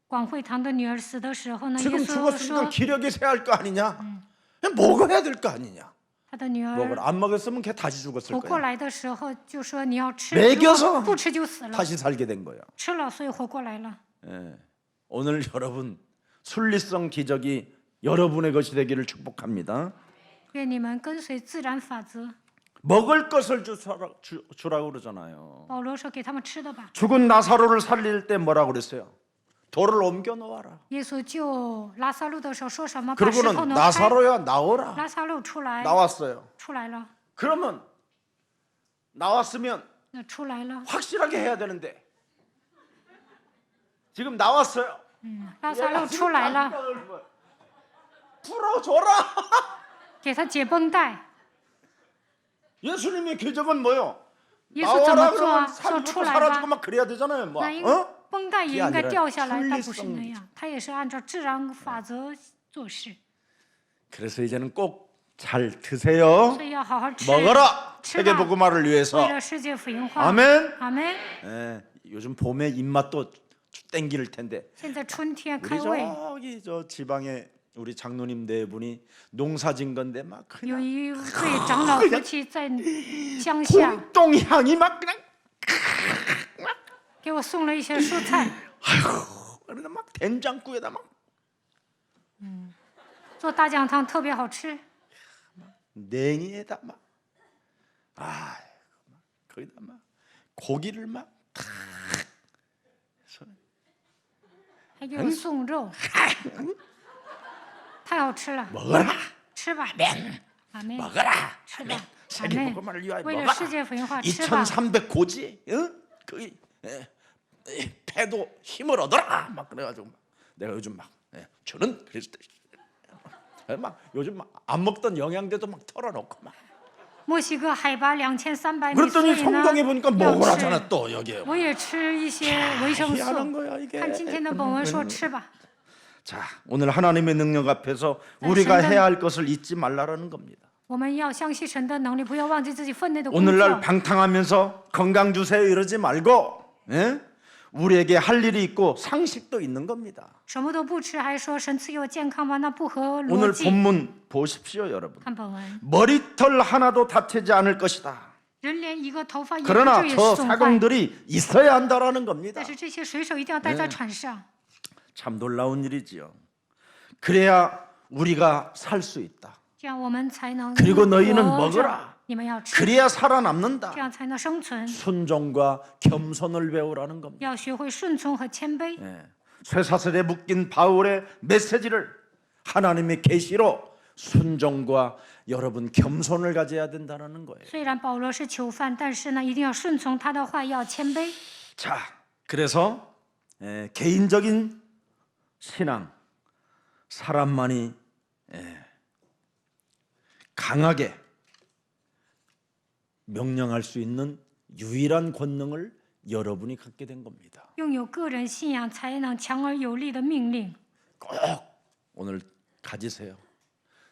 广会堂的女儿死的时候呢，耶 지금 稣 죽었으니까 说 기력이 쇠할 거 아니냐? 먹어야 될 거 아니냐? 他的女儿 먹으라. 안 먹었으면 걔 다시 죽었을 活过 거야. 来的时候就说你要吃， 먹여서 如果不吃就死了， 다시 살게 된 거야. 吃了所以活过来了。 오늘 여러분 순리성 기적이 여러분의 것이 되기를 축복합니다. 愿你们跟随自然法则。 먹을 것을 주라고 그러잖아요. 保罗说给他们吃的吧。 죽은 나사로를 살릴 때 뭐라고 그랬어요? 돌을 옮겨 놓아라. 耶稣救拉萨路的时候说什么？把石头 그러고는 挪开， 나사로야 나오라. 拉萨路出来， 나왔어요. 出来了， 그러면 나왔으면 那出来了。 확실하게 해야 되는데 지금 나왔어요. 拉萨路出来了， 풀어줘라. 给他解绷带。 예수님의 기적은 뭐요? 耶稣怎 나와라 么做啊？ 그러면 说 살고 出来 사라지고 吧， 막 그래야 되잖아요. 뭐. 那应该 어? 绷带也应该掉下来，但不是 순리성 那样，他也是按照自然法则做事， 그래서 이제는 꼭 잘 드세요. 所以要好好吃。 먹어라. 吃 세계 吧， 복음화를 为 위해서. 了世界福音化。 아멘. 阿门。 예, 요즘 봄에 입맛도 땡길 텐데 现在春天 우리 开胃， 저기 저 지방에 우리 장로님 네 분이 농사진 건데 막 有 그냥 一位长老夫妻在乡下 봄동 향이 막 그냥 给我送了一些蔬菜， 그러다 막 된장국에다 막 做大酱汤特别好吃。 냉이에다 막 거기다 막 고기를 막 还给我送肉，太好吃了， 먹어라. 吃吧。阿门。 먹어라. 吃吧。阿 세계 门。 복음화를 위하여 为了 먹어라. 世界福音化，吃吧。 2300 고지, 거기 패도 힘을 얻어라. 막 그래가지고 내가 요즘 막 저는 그리스도 막 요즘 막 안 먹던 영양제도 막 털어놓고 막 墨西哥海拔2300米，所 그랬더니 以呢 성경에 보니까 要 먹으라잖아 吃。 또 여기에. 我也吃一些维生 희한한 素。 거야 이게. 看今天的本文说吃吧。 자, 오늘 하나님의 능력 앞에서 우리가 해야 할 것을 잊지 말라라는 겁니다. 我们要相信神的能力，不要忘记自己分内的工 오늘날 作。 방탕하면서 건강 주세요 이러지 말고 우리에게 할 일이 있고 상식도 있는 겁니다. 什么都不吃，还说神赐给我健康吗？那不合逻 오늘 辑。 본문 보십시오, 여러분. 看本文， 머리털 하나도 다치지 않을 것이다. 人连一个头发也不 그러나 至于 저 损坏， 사공들이 있어야 한다라는 겁니다. 但是这些水手一定要带在船上， 참 놀라운 일이지요. 그래야 우리가 살 수 있다. 这样我们才能 그리고 너희는 活着 먹어라. 你们要吃， 그래야 살아남는다. 这样才能生存。 순종과 겸손을 배우라는 겁니다. 要学会顺从和谦卑。 쇠사슬에 묶인 바울의 메시지를 하나님의 계시로 순종과 여러분 겸손을 가져야 된다는 거예요. 虽然保罗是囚犯，但是呢，一定要顺从他的话，要谦卑。 자, 그래서 개인적인 신앙, 사람만이 강하게 명령할 수 있는 유일한 권능을 여러분이 갖게 된 겁니다. 拥有个人信仰，才能强而有力的命令。 꼭 오늘 가지세요.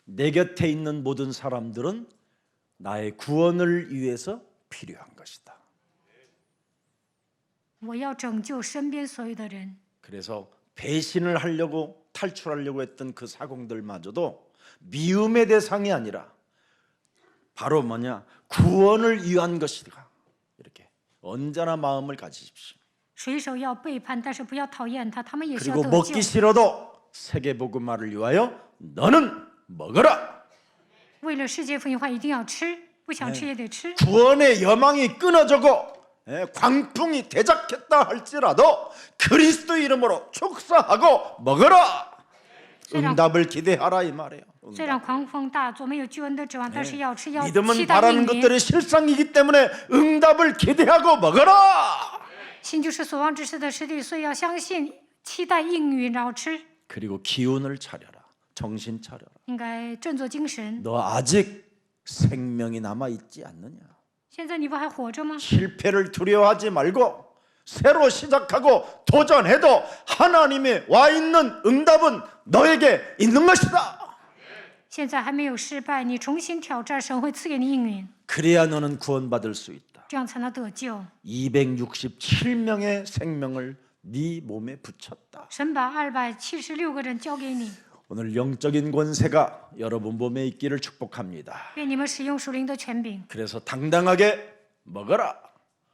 내 곁에 있는 모든 사람들은 나의 구원을 위해서 필요한 것이다. 我要拯救身边所有的人。 그래서 배신을 하려고 탈출하려고 했던 그 사공들마저도 미움의 대상이 아니라 바로 뭐냐? 구원을 위한 것이다. 이렇게 언제나 마음을 가지십시오. 水手要背叛，但是不要讨厌他，他们也是要 그리고 得 먹기 救。 싫어도 세계복음화를 위하여 너는 먹어라. 为了世界福音化，一定要吃，不想吃也得吃。 구원의 여망이 끊어지고 광풍이 대작했다 할지라도 그리스도 이름으로 축사하고 먹어라. 응답을 기대하라 이 말이에요. 虽然狂风大作，没有救恩的指望，但是要期 믿음은 待 바라는 应允。 것들의 실상이기 때문에 응답을 기대하고 먹어라. 心就是所望之事的实体，所以要相信，期待应允，然后吃。 그리고 기운을 차려라. 정신 차려라. 应该振作精神。 너 아직 생명이 남아 있지 않느냐? 现在你不还活着吗？ 실패를 두려워하지 말고 새로 시작하고 도전해도 하나님의 와 있는 응답은 너에게 있는 것이다. 现在还没有失败，你重新挑战，神会赐给你应允， 그래야 너는 구원받을 수 있다. 这样才能得救。 267명의 생명을 네 몸에 붙였다. 神把276个人交给你， 오늘 영적인 권세가 여러분 몸에 있기를 축복합니다. 愿你们使用属灵的权柄， 그래서 당당하게 먹어라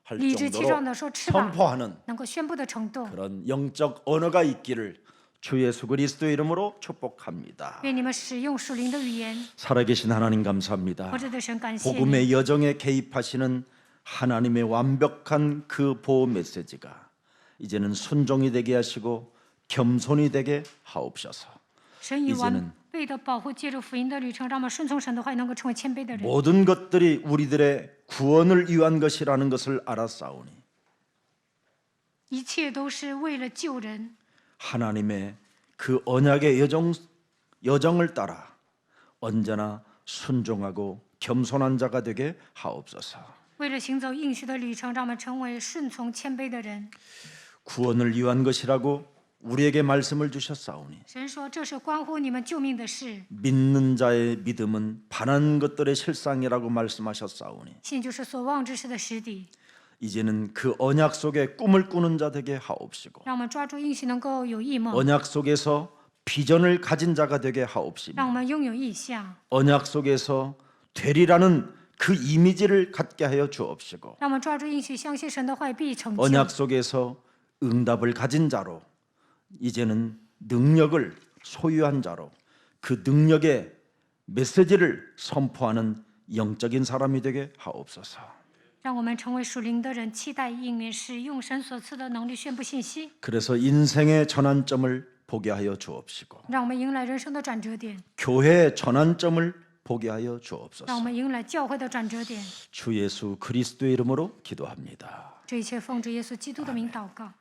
할 理直气 정도로 壮的说吃吧， 선포하는 能够宣布的程度。 그런 영적 언어가 있기를 주 예수 그리스도의 이름으로 축복합니다. 愿你们使用属灵的语言。 살아계신 하나님 감사합니다. 活着的神，感谢你， 복음의 여정에 개입하시는 하나님의 완벽한 그 보호 메시지가 이제는 순종이 되게 하시고 겸손이 되게 하옵소서. 神以 이제는 完备的保护借助福音的旅程，让我们顺从神的话语，能够成为谦卑的人。 모든 것들이 우리들의 구원을 위한 것이라는 것을 알았사오니 一切都是为了救人。 하나님의 그 언약의 여정을 따라 언제나 순종하고 겸손한 자가 되게 하옵소서. 为了行走应许的旅程，让我们成为顺从谦卑的人。 구원을 위한 것이라고 우리에게 말씀을 주셨사오니 神说，这是关乎你们救命的事。 믿는 자의 믿음은 바라는 것들의 실상이라고 말씀하셨사오니 信就是所望之事的实底。 이제는 그 언약 속에 꿈을 꾸는 자 되게 하옵시고 让我们抓住应许，能够有异梦； 언약 속에서 비전을 가진 자가 되게 하옵시며 让我们拥有意象； 언약 속에서 되리라는 그 이미지를 갖게 하여 주옵시고 让我们抓住应许，相信神的话语必成就； 언약 속에서 응답을 가진 자로 이제는 능력을 소유한 자로 그 능력의 메시지를 선포하는 영적인 사람이 되게 하옵소서. 让我们成为属灵的人，期待应允，使用神所赐的能力宣布信息， 그래서 인생의 전환점을 보게 하여 주옵시고 让我们迎来人生的转折点， 교회의 전환점을 보게 하여 让我 주옵소서. 们迎来教会的转折点。 주 예수 그리스도의 이름으로 기도합니다. 这一切奉主耶稣基督的名祷告。